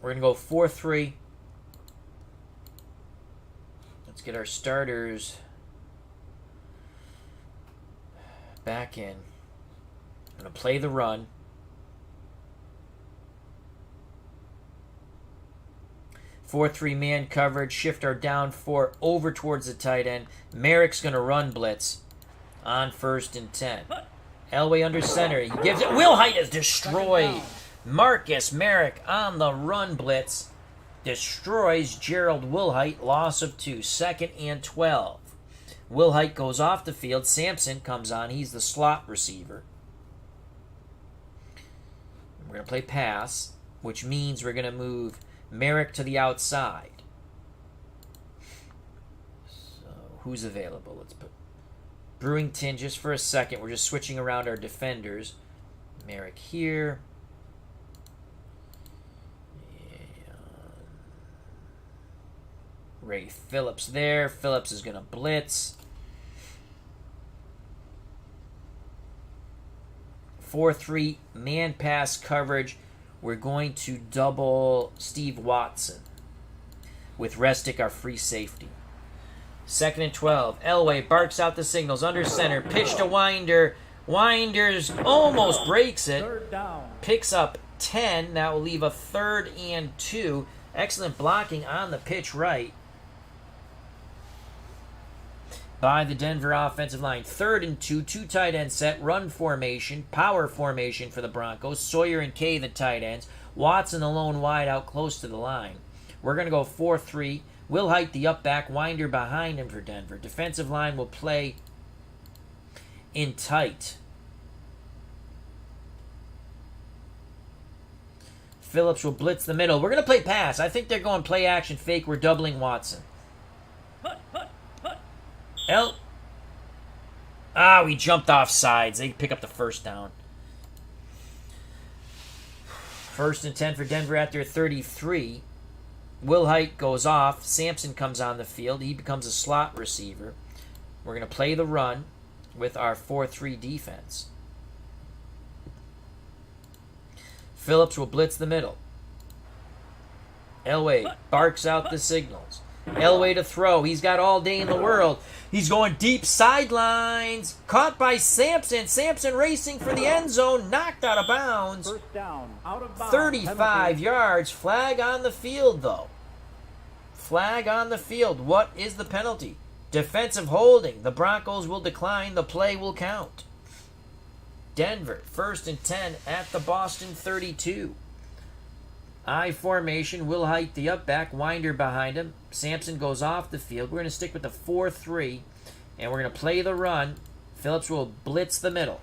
We're going to go 4-3. Let's get our starters back in. I'm going to play the run. 4-3 man coverage. Shift our down 4 over towards the tight end. Merrick's going to run blitz on 1st and 10. Elway under center. He gives it. Will Height is destroyed. Marcus Merrick on the run blitz. Destroys Gerald Wilhite. Loss of 2. 2nd and 12. Wilhite goes off the field. Sampson comes on. He's the slot receiver. We're going to play pass, which means we're going to move Merrick to the outside. So, who's available? Let's put Brewington just for a second. We're just switching around our defenders. Merrick here. Ray Phillips there. Phillips is going to blitz. 4-3 man pass coverage. We're going to double Steve Watson with Restick, our free safety. 2nd and 12. Elway barks out the signals under center. Pitch to Winder. Winders almost breaks it. 3rd down. Picks up 10. That will leave a 3rd and 2. Excellent blocking on the pitch right by the Denver offensive line. 3rd and 2, 2 tight end set, run formation, power formation for the Broncos. Sawyer and Kay the tight ends. Watson the lone wide out close to the line. We're going to go 4-3. Wilhite the up back, Winder behind him for Denver. Defensive line will play in tight. Phillips will blitz the middle. We're going to play pass. I think they're going play action fake. We're doubling Watson. We jumped off sides. They pick up the 1st down. 1st and 10 for Denver at their 33. Wilhite goes off. Sampson comes on the field. He becomes a slot receiver. We're going to play the run with our 4-3 defense. Phillips will blitz the middle. Elway barks out the signals. Elway to throw. He's got all day in the world. He's going deep sidelines. Caught by Sampson. Sampson racing for the end zone. Knocked out of bounds. First down, out of bounds. 35 Penalty. yards. Flag on the field, though. Flag on the field. What is the penalty? Defensive holding. The Broncos will decline. The play will count. Denver, 1st and 10 at the Boston 32. I formation. Will Height, the up back. Winder behind him. Sampson goes off the field. We're going to stick with the 4-3, and we're going to play the run. Phillips will blitz the middle.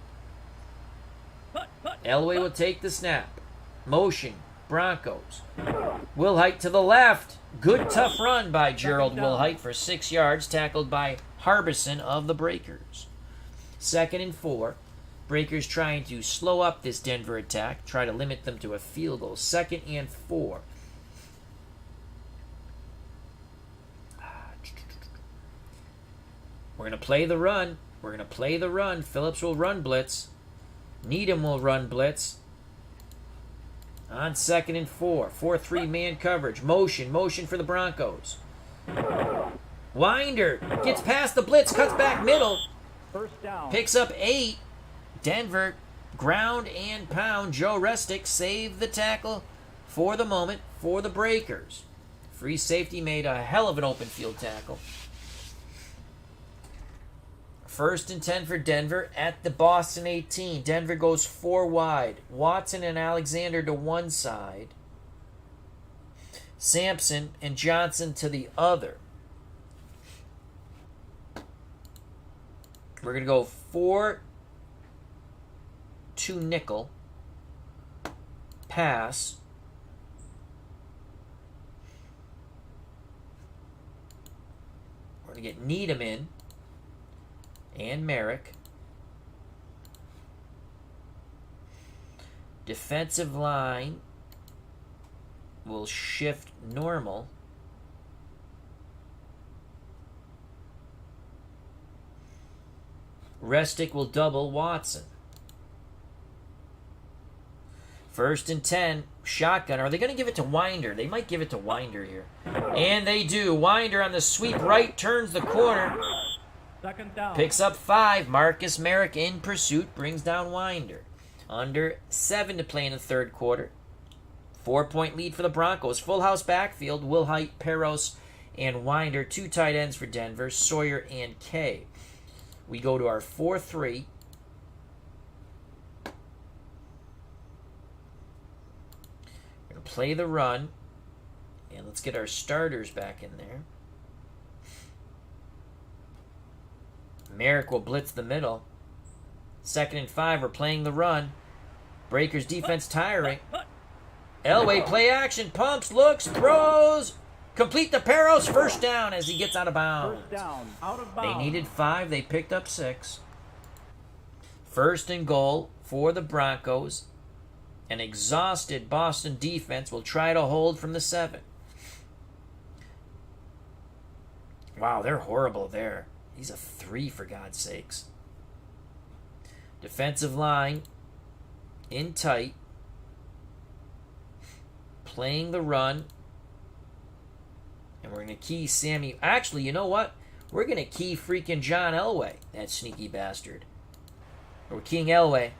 Elway will take the snap. Motion. Broncos. Will Height to the left. Good tough run by Gerald Will Height for 6 yards, tackled by Harbison of the Breakers. 2nd and 4. Breakers trying to slow up this Denver attack, try to limit them to a field goal. 2nd and 4. We're going to play the run. We're going to play the run. Phillips will run blitz. Needham will run blitz. On 2nd and 4. 4-3 man coverage. Motion for the Broncos. Winder gets past the blitz, cuts back middle. First down. Picks up 8. Denver, ground and pound. Joe Restick saved the tackle for the moment for the Breakers. Free safety made a hell of an open field tackle. 1st and 10 for Denver at the Boston 18. Denver goes 4 wide. Watson and Alexander to one side. Sampson and Johnson to the other. We're going to go 4-2 nickel. Pass. We're going to get Needham in. And Merrick. Defensive line will shift normal. Restick will double Watson. 1st and 10. Shotgun. Are they going to give it to Winder? They might give it to Winder here. And they do. Winder on the sweep right, turns the corner. 2nd down. Picks up 5. Marcus Merrick in pursuit. Brings down Winder. Under 7 to play in the 3rd quarter. 4-point lead for the Broncos. Full house backfield. Will Height, Peros, and Winder. 2 tight ends for Denver. Sawyer and Kay. We go to our 4-3. We're going to play the run. And let's get our starters back in there. Merrick will blitz the middle. 2nd and 5. We're playing the run. Breakers defense tiring. Elway play action. Pumps, looks, throws. Complete to Peros. 1st down as he gets out of bounds. First down, out of They bounds. needed 5. They picked up 6. 1st and goal for the Broncos. An exhausted Boston defense will try to hold from the 7. Wow, they're horrible there. He's a 3, for God's sakes. Defensive line in tight. Playing the run. And we're going to key Sammy. Actually, you know what? We're going to key freaking John Elway. That sneaky bastard. We're keying Elway.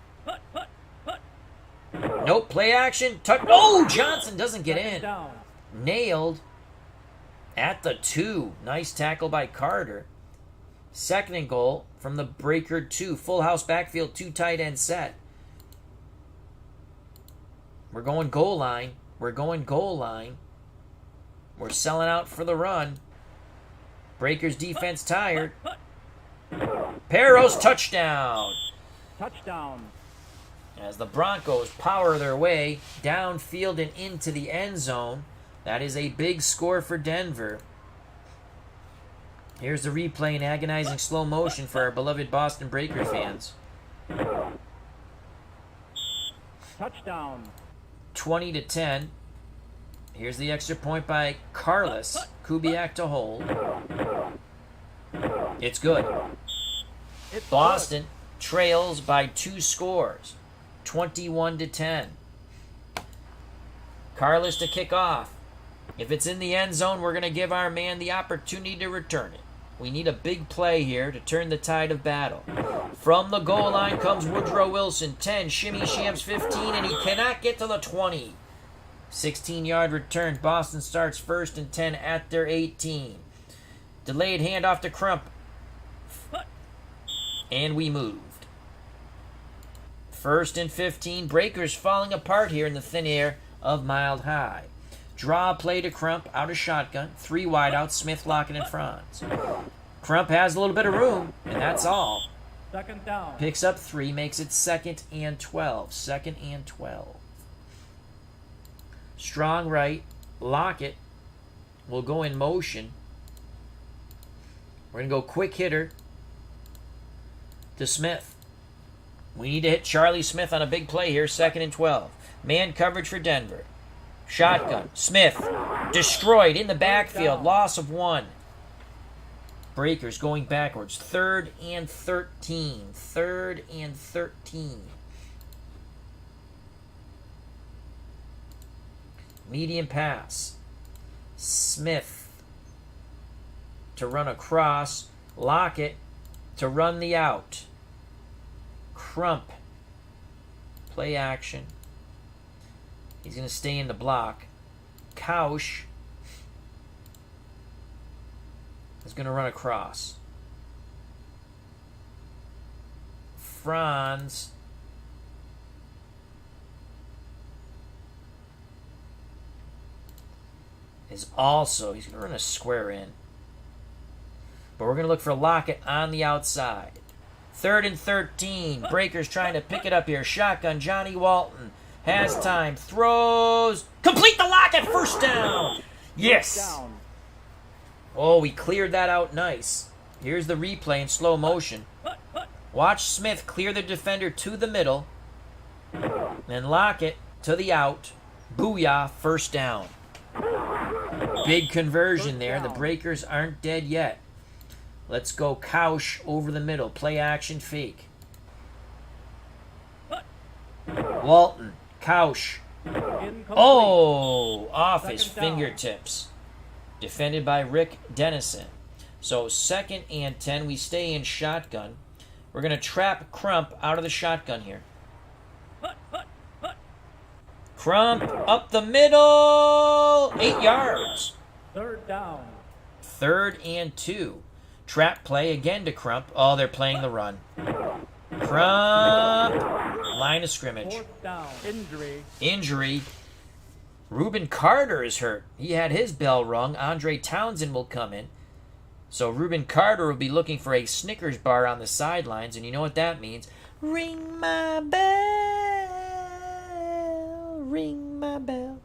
Nope, play action. Oh, Johnson doesn't get in. Down. Nailed at the 2. Nice tackle by Carter. 2nd and goal from the Breaker 2. Full house backfield, 2 tight end set. We're going goal line. We're going goal line. We're selling out for the run. Breakers defense tired. Peros touchdown. Touchdown. As the Broncos power their way downfield and into the end zone. That is a big score for Denver. Here's the replay in agonizing slow motion for our beloved Boston Breaker fans. Touchdown. 20-10. Here's the extra point by Carlos. Kubiak to hold. It's good. It's Boston trails by 2 scores. 21-10. Carlos to kick off. If it's in the end zone, we're going to give our man the opportunity to return it. We need a big play here to turn the tide of battle. From the goal line comes Woodrow Wilson. 10, shimmy shams 15, and he cannot get to the 20. 16-yard return. Boston starts 1st and 10 at their 18. Delayed handoff to Crump. And we moved. 1st and 15. Breakers falling apart here in the thin air of Mile High. Draw play to Crump out of shotgun. 3 wideouts, Smith, Lockett, and Franz. Crump has a little bit of room, and that's all. 2nd down. Picks up 3, makes it 2nd and 12. 2nd and 12. Strong right. Lockett will go in motion. We're going to go quick hitter to Smith. We need to hit Charlie Smith on a big play here. 2nd and 12. Man coverage for Denver. Shotgun. Smith. Destroyed in the backfield. Loss of 1. Breakers going backwards. 3rd and 13. 3rd and 13. Medium pass. Smith to run across. Lockett to run the out. Crump. Play action. He's going to stay in the block. Kausch is going to run across. Franz is also, he's going to run a square in. But we're going to look for Lockett on the outside. 3rd and 13. Breakers trying to pick it up here. Shotgun. Johnny Walton has time. Throws. Complete the Lockett. 1st down. Yes. Oh, we cleared that out nice. Here's the replay in slow motion. Watch Smith clear the defender to the middle. And Lockett to the out. Booyah. 1st down. Big conversion there. The Breakers aren't dead yet. Let's go Kausch over the middle. Play action fake. Walton. Kausch. Oh! Off his fingertips. Defended by Rick Dennison. So 2nd and 10. We stay in shotgun. We're going to trap Crump out of the shotgun here. Crump up the middle. 8 yards. 3rd down. 3rd and 2. Trap play again to Crump. Oh, they're playing the run. Crump. Line of scrimmage. 4th down. Injury. Reuben Carter is hurt. He had his bell rung. Andre Townsend will come in. So Reuben Carter will be looking for a Snickers bar on the sidelines. And you know what that means. Ring my bell. Ring my bell.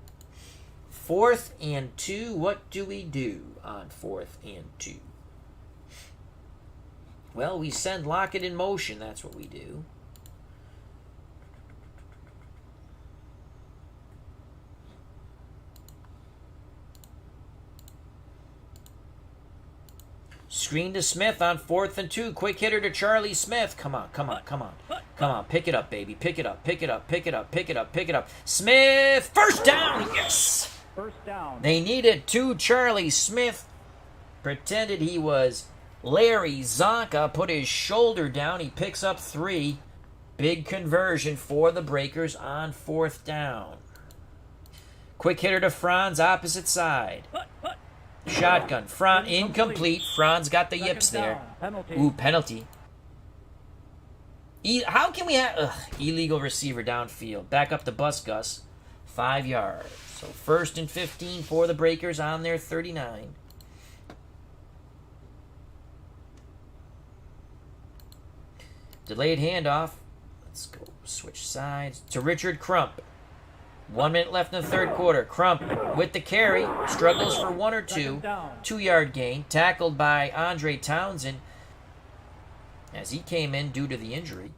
4th and 2. What do we do on 4th and 2? Well, we send Lockett in motion. That's what we do. Screen to Smith on 4th and 2. Quick hitter to Charlie Smith. Come on, come on, come on. Come on, pick it up, baby. Pick it up, pick it up, pick it up, pick it up, pick it up. Smith, 1st down. Yes! 1st down. They needed 2. Charlie Smith pretended he was Larry Zonka, put his shoulder down. He picks up 3. Big conversion for the Breakers on 4th down. Quick hitter to Franz, opposite side. Shotgun. Franz, incomplete. Franz got the yips there. Penalty. Ooh, penalty. How can we have... illegal receiver downfield. Back up to Bus Gus. 5 yards. So 1st and 15 for the Breakers on their 39. Delayed handoff. Let's go switch sides to Richard Crump. 1 minute left in the 3rd quarter. Crump with the carry. Struggles for 1 or 2. 2-yard gain. Tackled by Andre Townsend as he came in due to the injury.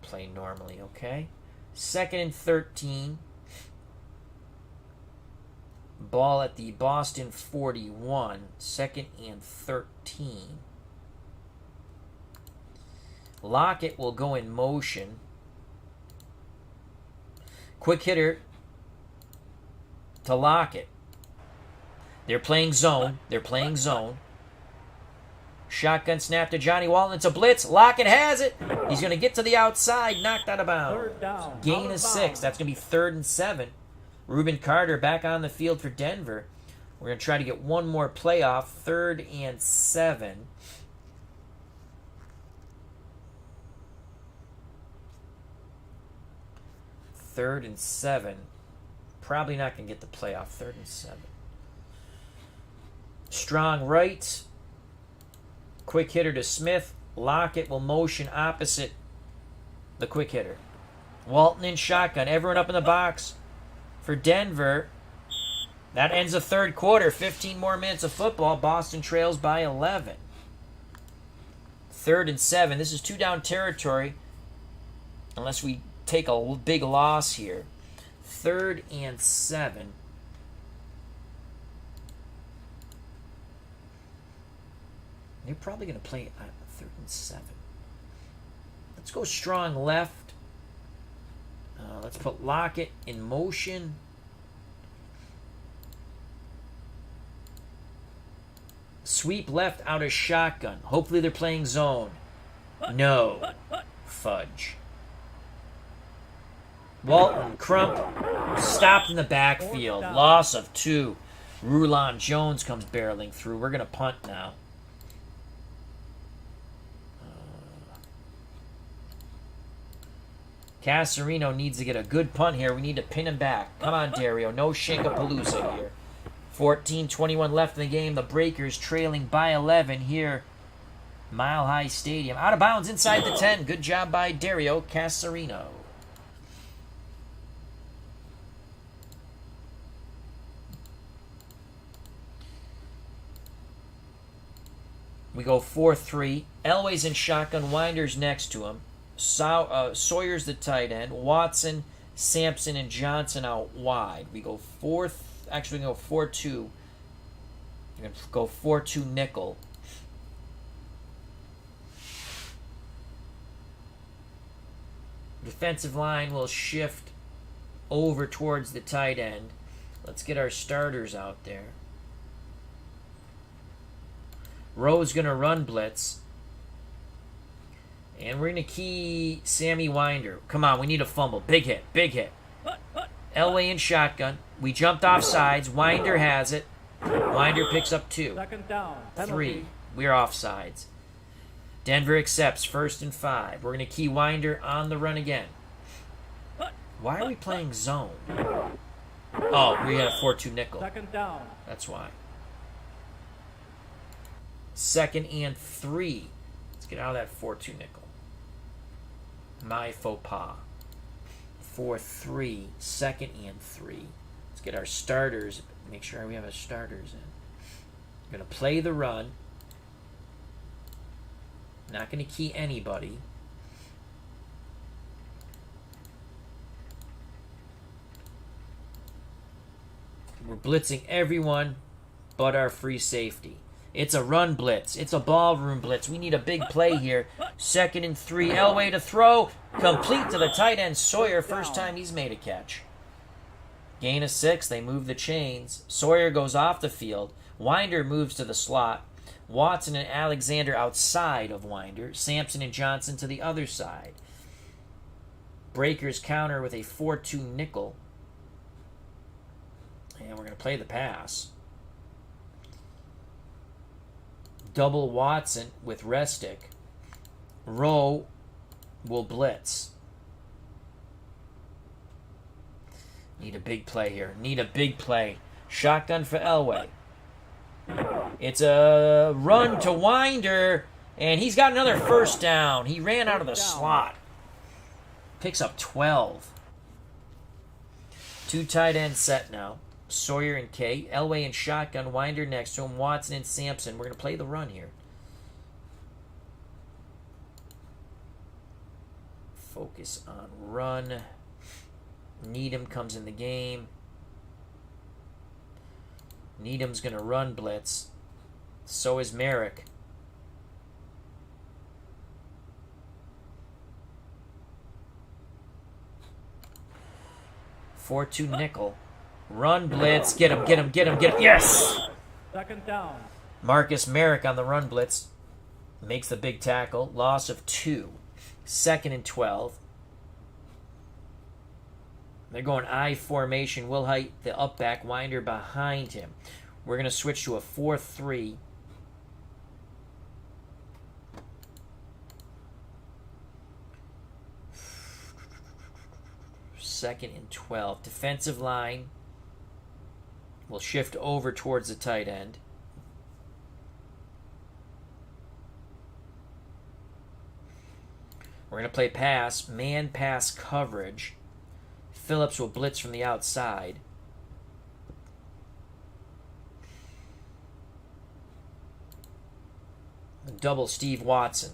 Play normally, okay? 2nd and 13. Ball at the Boston 41. 2nd and 13. Lockett will go in motion. Quick hitter to Lockett. They're playing zone. They're playing zone. Shotgun snap to Johnny Walton. It's a blitz. Lockett has it. He's going to get to the outside. Knocked out of bounds. Third down. Gain Out is of 6. bounds. That's going to be 3rd and 7. Reuben Carter back on the field for Denver. We're going to try to get one more playoff. 3rd and 7. Third and 7. Probably not going to get the playoff. 3rd and 7. Strong right. Quick hitter to Smith. Lockett will motion opposite the quick hitter. Walton in shotgun. Everyone up in the box for Denver. That ends the 3rd quarter. 15 more minutes of football. Boston trails by 11. 3rd and 7. This is 2 down territory. Unless we take a big loss here. 3rd and 7. They're probably going to play at 3rd and 7. Let's go strong left. Let's put Lockett in motion. Sweep left out of shotgun. Hopefully they're playing zone. No. Fudge. Walton, Crump, stopped in the backfield. Loss of 2. Rulon Jones comes barreling through. We're going to punt now. Casarino needs to get a good punt here. We need to pin him back. Come on, Dario. No Shankapalooza here. 14:21 left in the game. The Breakers trailing by 11 here. Mile High Stadium. Out of bounds inside the 10. Good job by Dario Casarino. We go 4-3. Elway's in shotgun. Winder's next to him. Sawyer's the tight end. Watson, Sampson, and Johnson out wide. We go 4. Actually, we go 4-2. We're going to go 4-2 nickel. Defensive line will shift over towards the tight end. Let's get our starters out there. Rowe's going to run blitz. And we're going to key Sammy Winder. Come on, we need a fumble. Big hit, big hit. Elway in shotgun. We jumped off sides. Winder has it. Winder picks up 2. 2nd down. 3. Penalty. We're off sides. Denver accepts 1st and 5. We're going to key Winder on the run again. Why are we playing zone? Oh, we had a 4-2 nickel. 2nd down. That's why. 2nd and 3. Let's get out of that 4-2 nickel. My faux pas. 4-3. 2nd and 3. Let's get our starters. Make sure we have our starters in. We're going to play the run. Not going to key anybody. We're blitzing everyone but our free safety. It's a run blitz. It's a ballroom blitz. We need a big play here. 2nd and 3. Elway to throw. Complete to the tight end, Sawyer. First time he's made a catch. Gain of 6. They move the chains. Sawyer goes off the field. Winder moves to the slot. Watson and Alexander outside of Winder. Sampson and Johnson to the other side. Breakers counter with a 4-2 nickel. And we're going to play the pass. Double Watson with Restic. Rowe will blitz. Need a big play here. Need a big play. Shotgun for Elway. It's a run to Winder, and he's got another 1st down. He ran out of the slot. Picks up 12. 2 tight ends set now. Sawyer and K. Elway and shotgun. Winder next to him. Watson and Sampson. We're going to play the run here. Focus on run. Needham comes in the game. Needham's going to run blitz. So is Merrick. 4-2 nickel. Run blitz. Get him, get him, get him, get him. Yes! Second down. Marcus Merrick on the run blitz. Makes the big tackle. Loss of 2. 2nd and 12. They're going I formation. Will Height, the up back. Winder behind him. We're going to switch to a 4-3. Second and 12. Defensive line will shift over towards the tight end. We're going to play pass, man pass coverage. Phillips will blitz from the outside. Double Steve Watson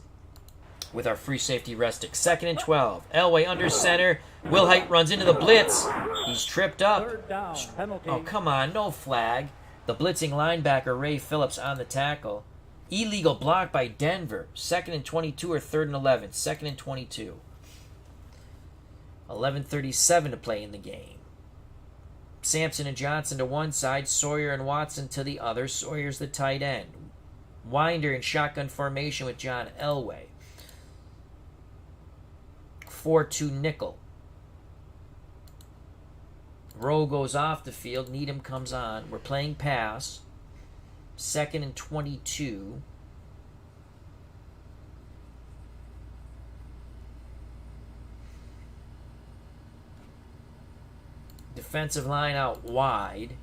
with our free safety Restic. 2nd and 12. Elway under center. Will Height runs into the blitz. He's tripped up. Third down. Penalty. Oh, come on. No flag. The blitzing linebacker, Ray Phillips, on the tackle. Illegal block by Denver. 2nd and 22 or 3rd and 11. 2nd and 22. 11:37 to play in the game. Sampson and Johnson to one side. Sawyer and Watson to the other. Sawyer's the tight end. Winder in shotgun formation with John Elway. 4-2 nickel. Rowe goes off the field. Needham comes on. We're playing pass. 2nd and 22. Defensive line out wide.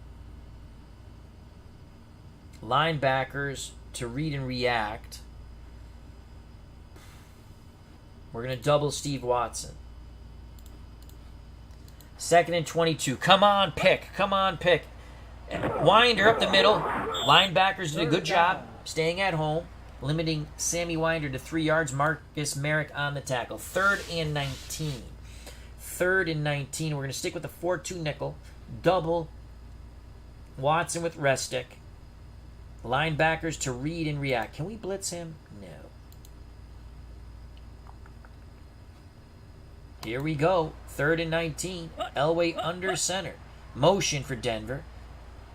Linebackers to read and react. We're going to double Steve Watson. 2nd and 22. Come on, pick. Come on, pick. Winder up the middle. Linebackers did a good job staying at home, limiting Sammy Winder to 3 yards. Marcus Merrick on the tackle. 3rd and 19. 3rd and 19. We're going to stick with the 4-2 nickel. Double Watson with Restic. Linebackers to read and react. Can we blitz him? No. Here we go. 3rd and 19. Elway under center. Motion for Denver.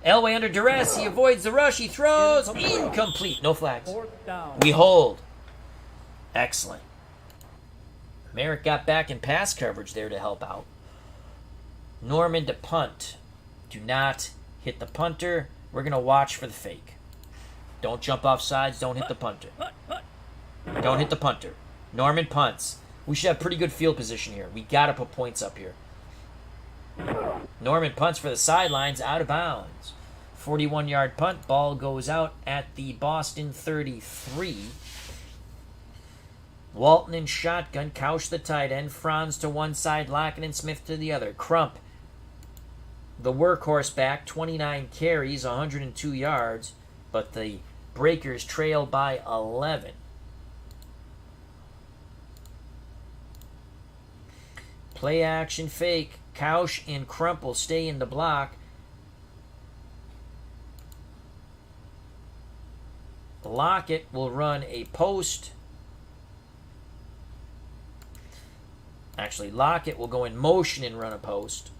Elway under duress. He avoids the rush. He throws. Incomplete. No flags. 4th down. We hold. Excellent. Merrick got back in pass coverage there to help out. Norman to punt. Do not hit the punter. We're going to watch for the fake. Don't jump off sides. Don't hit the punter. Don't hit the punter. Norman punts. We should have pretty good field position here. We got to put points up here. Norman punts for the sidelines, out of bounds. 41-yard punt. Ball goes out at the Boston 33. Walton in shotgun. Couch the tight end. Franz to one side. Lockett and Smith to the other. Crump, the workhorse back. 29 carries, 102 yards. But the Breakers trail by 11. Play action fake. Couch and Crump will stay in the block. Lockett will run a post. Actually, Lockett will go in motion and run a post.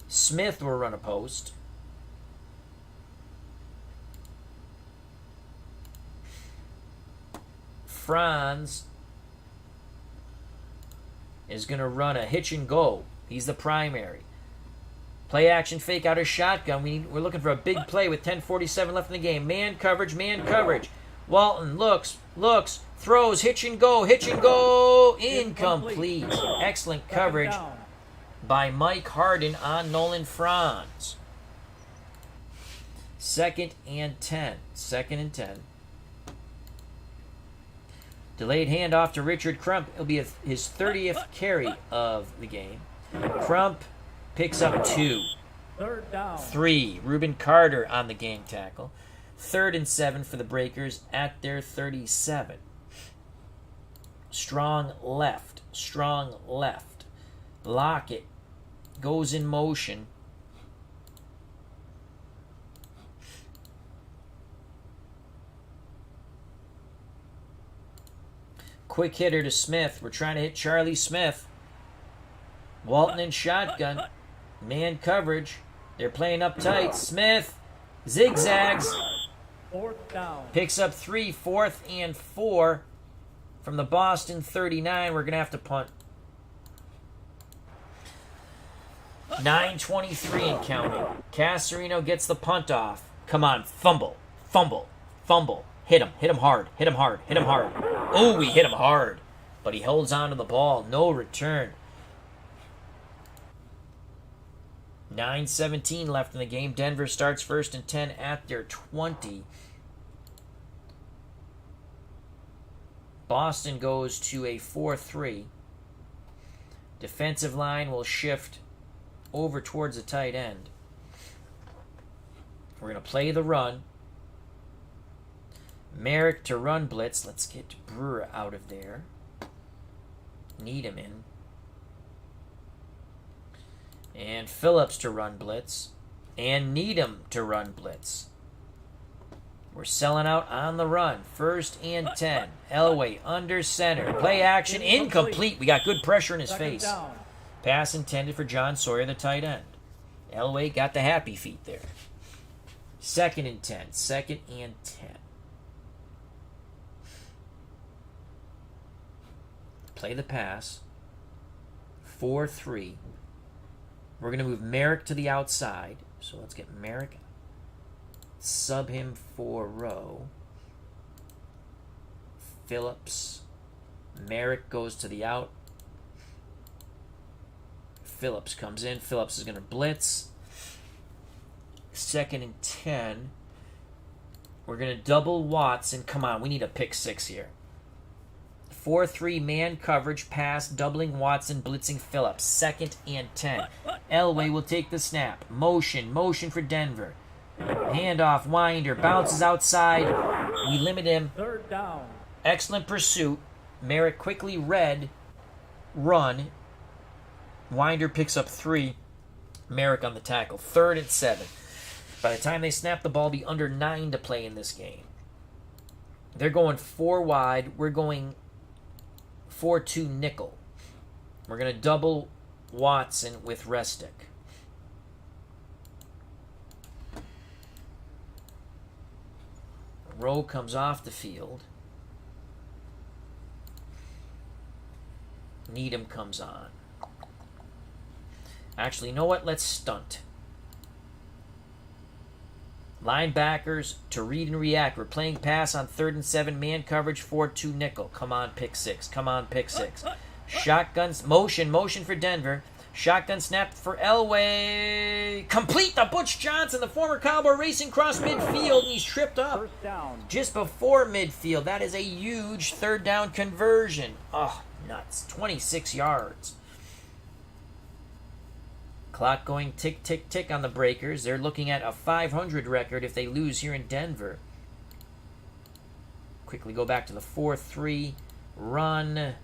Smith will run a post. Franz is going to run a hitch and go. He's the primary. Play action fake out of shotgun. We're looking for a big play with 10:47 left in the game. Man coverage, man coverage. Walton looks, throws, hitch and go, incomplete. Excellent coverage by Mike Harden on Nolan Franz. 2nd and 10. 2nd and 10. Delayed handoff to Richard Crump. It'll be his 30th carry of the game. Crump picks up 2. 3rd down. 3. Reuben Carter on the game tackle. 3rd and 7 for the Breakers at their 37. Strong left. Lockett goes in motion. Quick hitter to Smith. We're trying to hit Charlie Smith. Walton in shotgun. Man coverage. They're playing up tight. Smith zigzags. 4th down. Picks up 3, 4th and 4 from the Boston 39. We're going to have to punt. 9:23 and counting. Casarino gets the punt off. Come on, fumble, fumble, fumble. Hit him hard, hit him hard, hit him hard. Oh, we hit him hard. But he holds on to the ball. No return. 9:17 left in the game. Denver starts 1st and 10 at their 20. Boston goes to a 4-3. Defensive line will shift over towards the tight end. We're going to play the run. Merrick to run blitz. Let's get Brewer out of there. Need him in. And Phillips to run blitz. And Needham to run blitz. We're selling out on the run. 1st and 10. Elway under center. Play action. Incomplete. We got good pressure in his 2nd face. down. Pass intended for John Sawyer, the tight end. Elway got the happy feet there. 2nd and 10. 2nd and 10. Play the pass. 4-3. We're going to move Merrick to the outside. So let's get Merrick. Sub him for Rowe. Phillips. Merrick goes to the out. Phillips comes in. Phillips is going to blitz. 2nd and 10. We're going to double Watson. Come on, we need a pick 6 here. 4-3 man coverage pass, doubling Watson, blitzing Phillips. 2nd and 10. Elway will take the snap. Motion for Denver. Handoff, Winder, bounces outside. We limit him. 3rd down. Excellent pursuit. Merrick quickly read. Run. Winder picks up 3. Merrick on the tackle. 3rd and 7. By the time they snap the ball, be under 9 to play in this game. They're going 4 wide. We're going 4-2 nickel. We're going to double Watson with Restic. Rowe comes off the field. Needham comes on. Actually, you know what? Let's stunt. Linebackers to read and react. We're playing pass on 3rd and 7. Man coverage, 4-2 nickel. Come on, pick 6. Come on, pick 6. Shotguns. Motion for Denver. Shotgun snap for Elway. Complete the Butch Johnson, the former Cowboy, racing across midfield, and he's tripped up 1st down. just before midfield. That is a huge 3rd down conversion. Oh, nuts. 26 yards. Clock going tick, tick, tick on the Breakers. They're looking at a 500 record if they lose here in Denver. Quickly go back to the 4-3 run.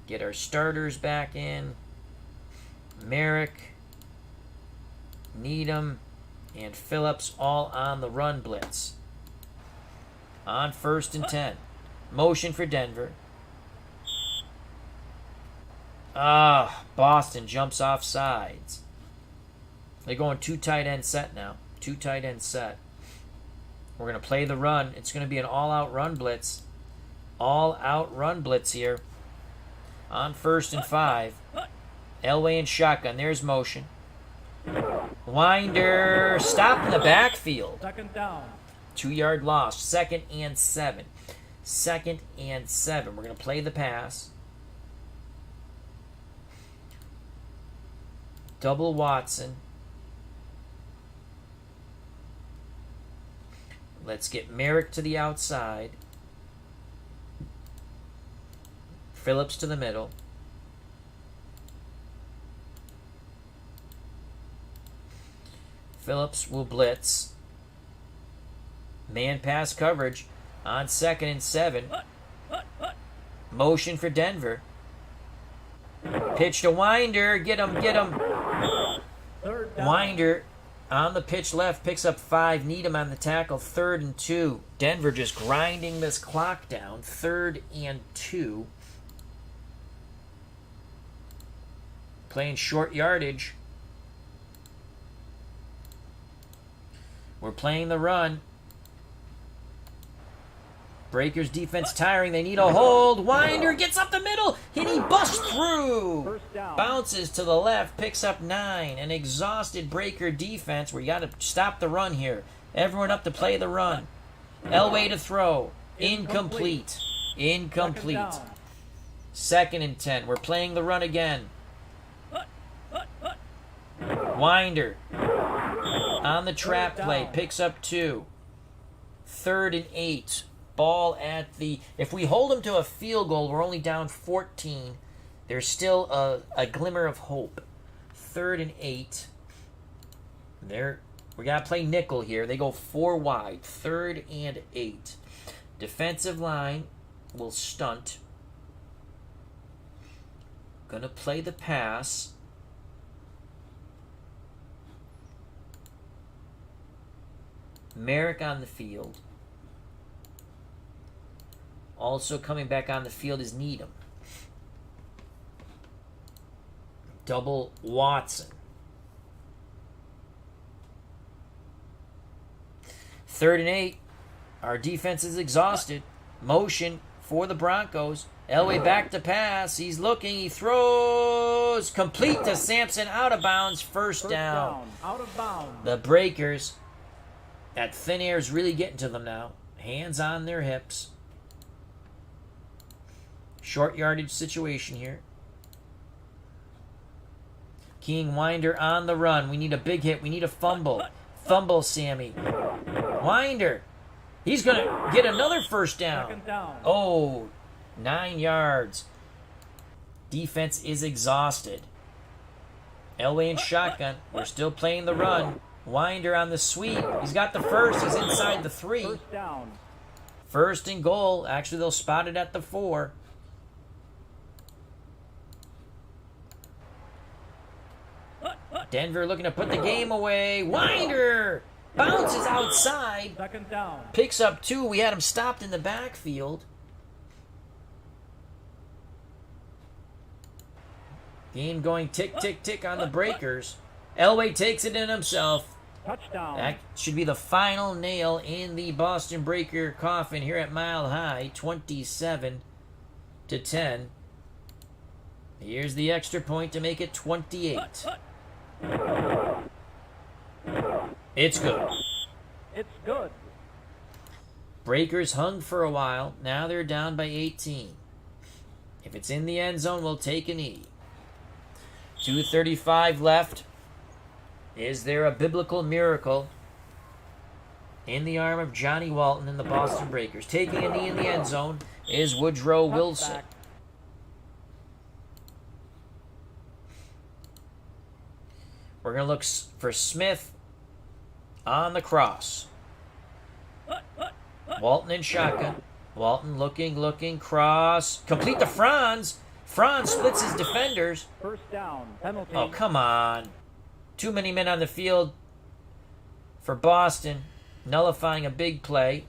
Get our starters back in. Merrick, Needham, and Phillips all on the run blitz. On 1st and 10. Motion for Denver. Boston jumps off sides. They're going 2 tight end set now. 2 tight end set. We're going to play the run. It's going to be an all-out run blitz. All-out run blitz here. On 1st and 5. Elway and shotgun. There's motion. Winder. Stop in the backfield. 2nd down. 2-yard loss. 2nd and 7. 2nd and 7. We're going to play the pass. Double Watson. Let's get Merrick to the outside. Phillips to the middle. Phillips will blitz. Man pass coverage on 2nd and 7. Motion for Denver. Pitch to Winder. Get him. 3rd down. Winder on the pitch left picks up 5. Needham on the tackle. 3rd and 2. Denver just grinding this clock down. 3rd and 2. Playing short yardage. We're playing the run. Breakers defense tiring. They need a hold. Winder gets up the middle. And he busts through. First down. Bounces to the left. Picks up 9. An exhausted Breaker defense. We got to stop the run here. Everyone up to play the run. Elway to throw. Incomplete. Incomplete. Second and 10. We're playing the run again. Winder on the trap play. Picks up 2. Third and 8. Ball at the... If we hold them to a field goal, we're only down 14. There's still a glimmer of hope. Third and 8. We got to play nickel here. They go 4 wide. Third and 8. Defensive line will stunt. Going to play the pass. Merrick on the field. Also coming back on the field is Needham. Double Watson. Third and 8. Our defense is exhausted. Motion for the Broncos. Elway back to pass. He's looking. He throws. Complete to Sampson. Out of bounds. First down. Out of bounds. The Breakers. That thin air is really getting to them now. Hands on their hips. Short yardage situation here. King Winder on the run. We need a big hit. We need a fumble. Fumble, Sammy. Winder. He's going to get another first down. Second down. Oh, 9 yards. Defense is exhausted. Elway in shotgun. We're still playing the run. Winder on the sweep. He's got the first. He's inside the 3. First down. First and goal. Actually, they'll spot it at the 4. Denver looking to put the game away. Winder bounces outside. Second down. Picks up 2. We had him stopped in the backfield. Game going tick, tick, tick on the Breakers. Elway takes it in himself. Touchdown. That should be the final nail in the Boston Breaker coffin here at Mile High. 27-10. Here's the extra point to make it 28. It's good. It's good. Breakers hung for a while. Now they're down by 18. If it's in the end zone, we'll take a knee. 2:35 left. Is there a biblical miracle in the arm of Johnny Walton and the Boston Breakers? Taking a knee in the end zone is Woodrow Wilson. We're going to look for Smith on the cross. Walton in shotgun. Walton looking, cross. Complete to Franz. Franz splits his defenders. First down. Penalty. Oh, come on. Too many men on the field for Boston, nullifying a big play.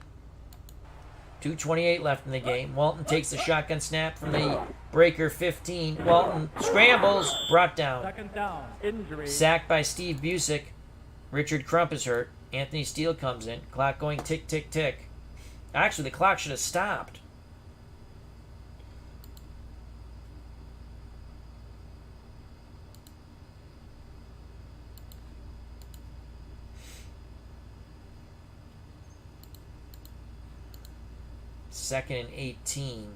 2:28 left in the game. Walton takes the shotgun snap from the Breaker 15. Walton scrambles, brought down. Second down. Injury. Sacked by Steve Busick. Richard Crump is hurt. Anthony Steele comes in. Clock going tick, tick, tick. Actually, the clock should have stopped. Second and 18.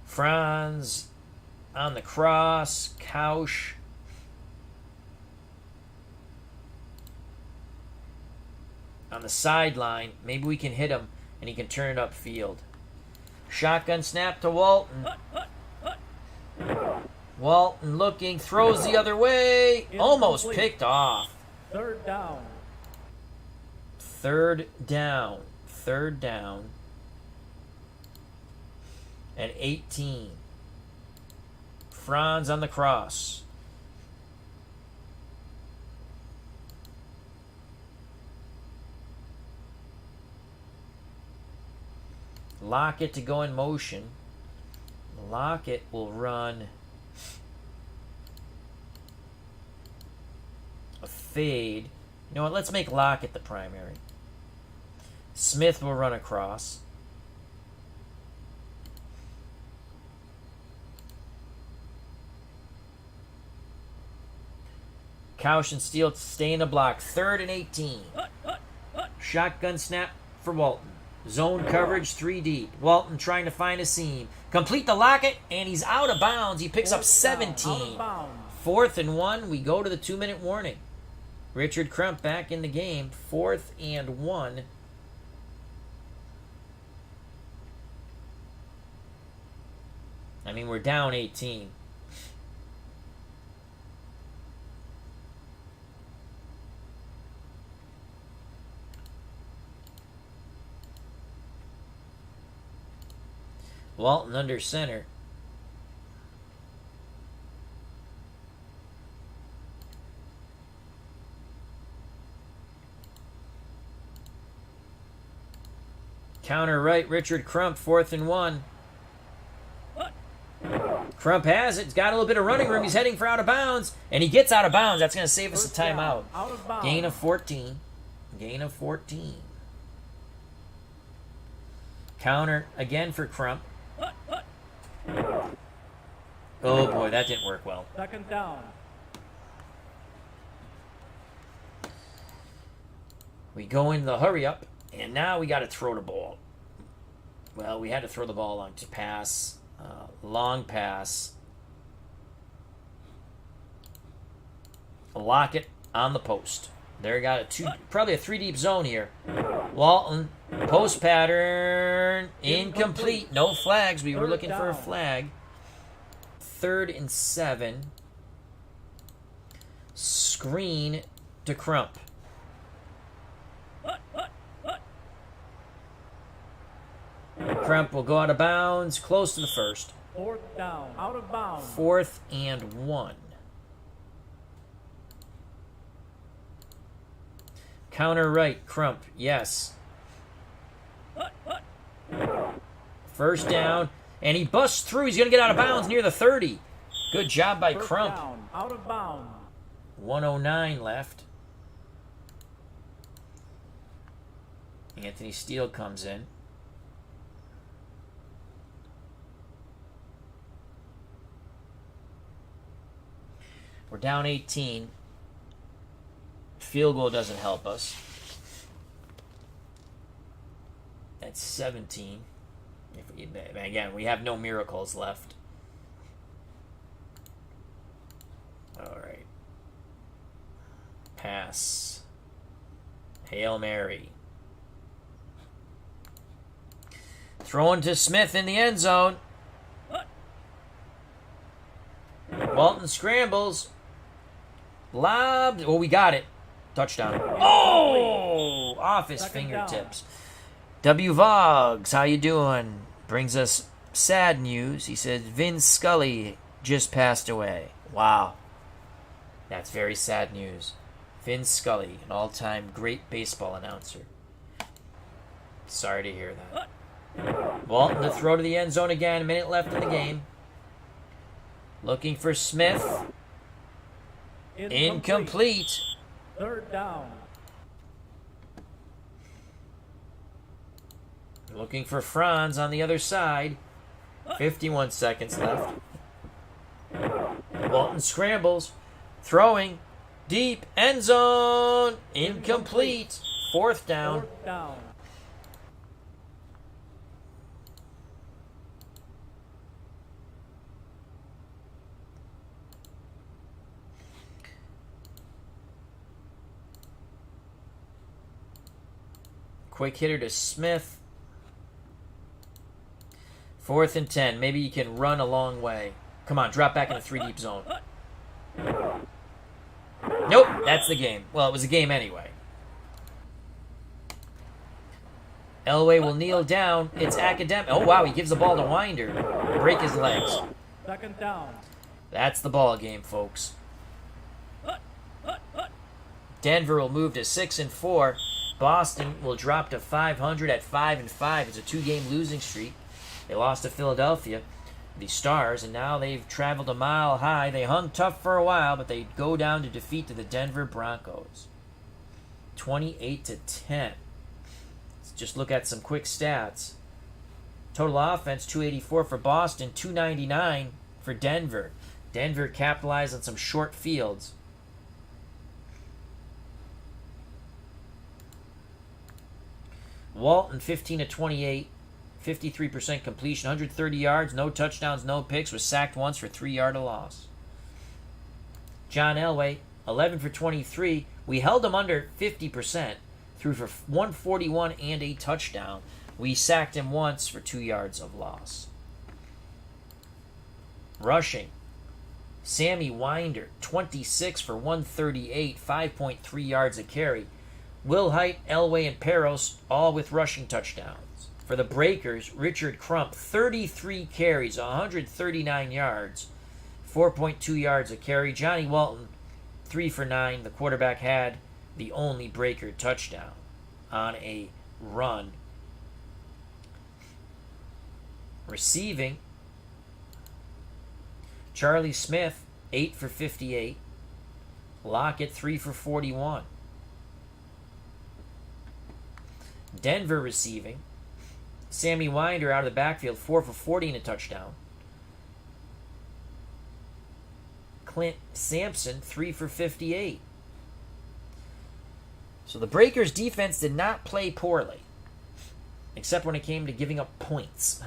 Franz on the cross. Kausch. On the sideline. Maybe we can hit him and he can turn it upfield. Shotgun snap to Walton. Walton looking, throws the other way. Almost picked off. Third down. Third down. At 18. Franz on the cross. Lockett to go in motion. Lockett will run a fade. You know what? Let's make Lockett the primary. Smith will run across. Couch and Steele stay in the block. 3rd and 18. Shotgun snap for Walton. Zone coverage 3 deep. Walton trying to find a seam. Complete the Lockett, and he's out of bounds. He picks up 17. 4th and 1. We go to the 2-minute warning. Richard Crump back in the game. 4th and 1. I mean, we're down 18. Walton under center. Counter right, Richard Crump, 4th and 1. Crump has it. He's got a little bit of running room. He's heading for out of bounds. And he gets out of bounds. That's going to save us a timeout. Gain of 14. Gain of 14. Counter again for Crump. Oh boy, that didn't work well. 2nd down. We go into the hurry up, and now we got to throw the ball. Well, we had to throw the ball long to pass. Long pass. Lockett on the post. There, got probably a 3 deep zone here. Walton, post pattern, incomplete. No flags. We were looking for a flag. 3rd and 7. Screen to Crump. Crump will go out of bounds, close to the 1st. 4th down, out of bounds. 4th and 1. Counter right, Crump, yes. 1st down, and he busts through. He's going to get out of bounds near the 30. Good job by Crump. Down, out of bounds. 1:09 left. Anthony Steele comes in. We're down 18. Field goal doesn't help us. That's 17. Again, we have no miracles left. All right. Pass. Hail Mary. Throwing to Smith in the end zone. Walton scrambles. Lobbed. Oh, we got it. Touchdown. Oh! Off his fingertips. W. Vogs, how you doing? Brings us sad news. He said Vin Scully just passed away. Wow. That's very sad news. Vin Scully, an all-time great baseball announcer. Sorry to hear that. Walton to throw to the end zone again. A minute left in the game. Looking for Smith. Incomplete. 3rd down. Looking for Franz on the other side. 51 seconds left. Walton scrambles. Throwing. Deep. End zone. Incomplete. 4th down. 4th down. Quick hitter to Smith. 4th and 10. Maybe you can run a long way. Come on, drop back in the 3 deep zone. Nope, that's the game. Well, it was a game anyway. Elway will kneel down. It's academic. Oh, wow, he gives the ball to Winder. Break his legs. 2nd down. That's the ball game, folks. Denver will move to 6 and 4. Boston will drop to 500 at 5 and 5. It's a 2-game losing streak. They lost to Philadelphia. the Stars, and now they've traveled a mile high. They hung tough for a while, but they go down to defeat to the Denver Broncos. 28-10. Let's just look at some quick stats. Total offense, 284 for Boston, 299 for Denver. Denver capitalized on some short fields. Walton, 15-28, 53% completion, 130 yards, no touchdowns, no picks, was sacked once for 3-yard loss. John Elway, 11 for 23. We held him under 50%, threw for 141 and a touchdown. We sacked him once for 2 yards of loss. Rushing, Sammy Winder, 26 for 138, 5.3 yards a carry. Will Height, Elway, and Peros, all with rushing touchdowns. For the Breakers, Richard Crump, 33 carries, 139 yards, 4.2 yards a carry. Johnny Walton, 3 for 9. The quarterback had the only Breaker touchdown on a run. Receiving, Charlie Smith, 8 for 58. Lockett, 3 for 41. Denver receiving, Sammy Winder out of the backfield, 4 for 40 and a touchdown. Clint Sampson, 3 for 58. So the Breakers' defense did not play poorly, except when it came to giving up points.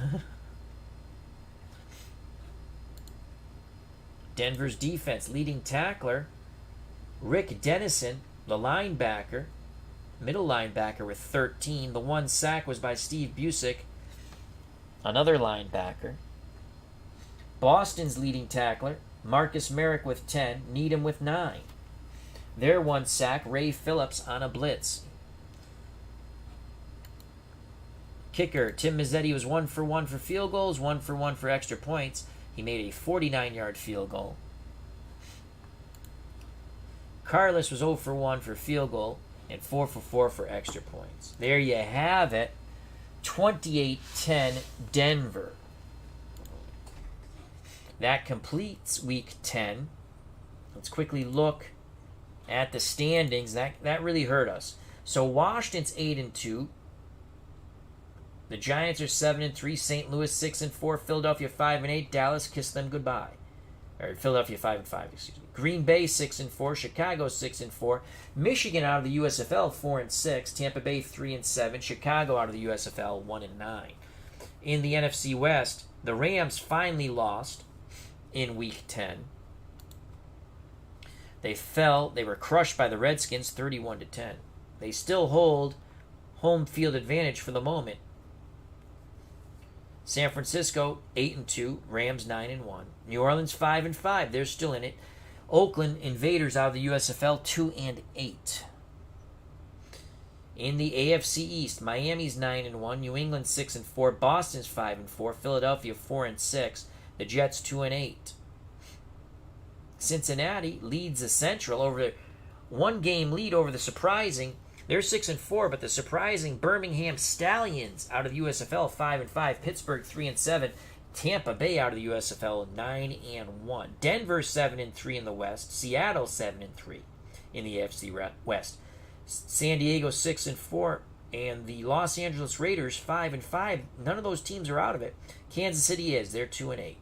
Denver's defense, leading tackler, Rick Dennison, the linebacker, middle linebacker with 13. The one sack was by Steve Busick, another linebacker. Boston's leading tackler, Marcus Merrick with 10, Needham with 9. Their one sack, Ray Phillips on a blitz. Kicker, Tim Mazzetti was 1 for 1 for field goals, 1 for 1 for extra points. He made a 49-yard field goal. Carlos was 0 for 1 for field goal and 4 for 4 for extra points. There you have it. 28-10 Denver. That completes Week 10. Let's quickly look at the standings. That really hurt us. So Washington's 8-2. The Giants are 7-3. St. Louis 6-4. Philadelphia 5-8. Dallas kissed them goodbye. Or Philadelphia 5-5. Excuse me. Green Bay 6-4. Chicago 6-4. Michigan out of the USFL 4-6. Tampa Bay 3-7. Chicago out of the USFL 1-9. In the NFC West, the Rams finally lost in Week 10. They fell. They were crushed by the Redskins 31-10. They still hold home field advantage for the moment. San Francisco 8-2, Rams 9-1. New Orleans 5-5, they're still in it. Oakland Invaders out of the USFL 2-8. In the AFC East, Miami's 9-1, New England 6-4, Boston's 5-4, Philadelphia 4-6, the Jets 2-8. Cincinnati leads the Central over the one-game lead over the surprising. They're 6-4, but the surprising Birmingham Stallions out of the USFL 5-5, Pittsburgh 3-7, Tampa Bay out of the USFL 9-1, Denver 7-3 in the West, Seattle 7-3 in the AFC West, San Diego 6-4, and the Los Angeles Raiders 5-5. None of those teams are out of it. Kansas City is. They're 2-8.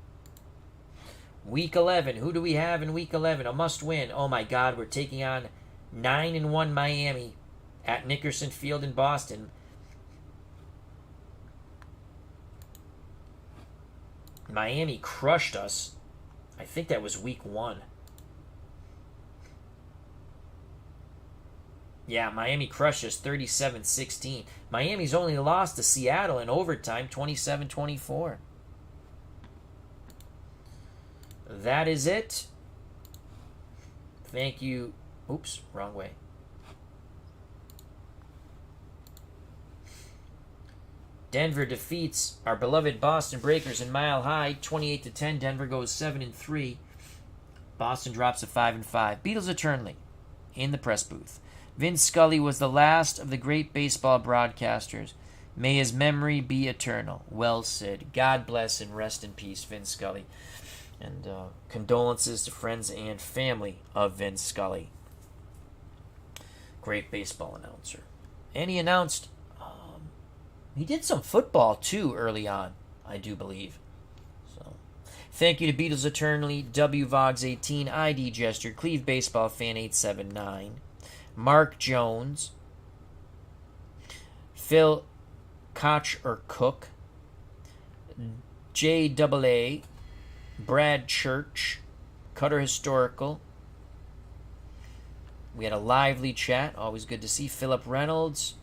Week 11. Who do we have in Week 11? A must-win. Oh my God, we're taking on 9-1 Miami at Nickerson Field in Boston. Miami crushed us. I think that was Week 1. Yeah, Miami crushed us 37-16. Miami's only lost to Seattle in overtime 27-24. That is it. Thank you. Oops, wrong way. Denver defeats our beloved Boston Breakers in Mile High, 28-10. Denver goes 7-3. Boston drops to 5-5. Beatles eternally in the press booth. Vince Scully was the last of the great baseball broadcasters. May his memory be eternal. Well said. God bless and rest in peace, Vin Scully. And condolences to friends and family of Vin Scully. Great baseball announcer. And he announced, he did some football too early on, I do believe. So, thank you to Beatles Eternally, WVogs18, ID Gesture, Cleve Baseball Fan 879, Mark Jones, Phil Koch or Cook, JAA, Brad Church, Cutter Historical. We had a lively chat. Always good to see. Philip Reynolds.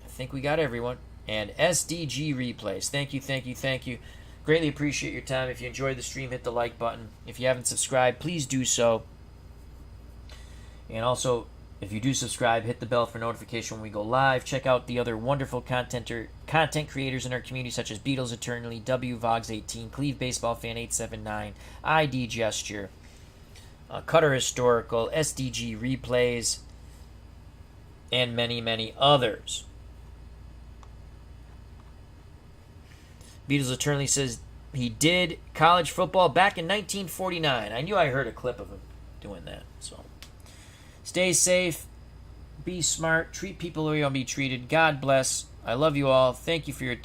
I think we got everyone. And SDG Replays. Thank you, thank you, thank you. Greatly appreciate your time. If you enjoyed the stream, hit the like button. If you haven't subscribed, please do so. And also, if you do subscribe, hit the bell for notification when we go live. Check out the other wonderful content creators in our community, such as Beatles Eternally, WVogs18, Cleve Baseball Fan 879, ID Gesture, Cutter Historical, SDG Replays, and many, many others. Beatles Eternally says he did college football back in 1949. I knew I heard a clip of him doing that. So, stay safe, be smart, treat people the way you want to be treated. God bless. I love you all. Thank you for your time.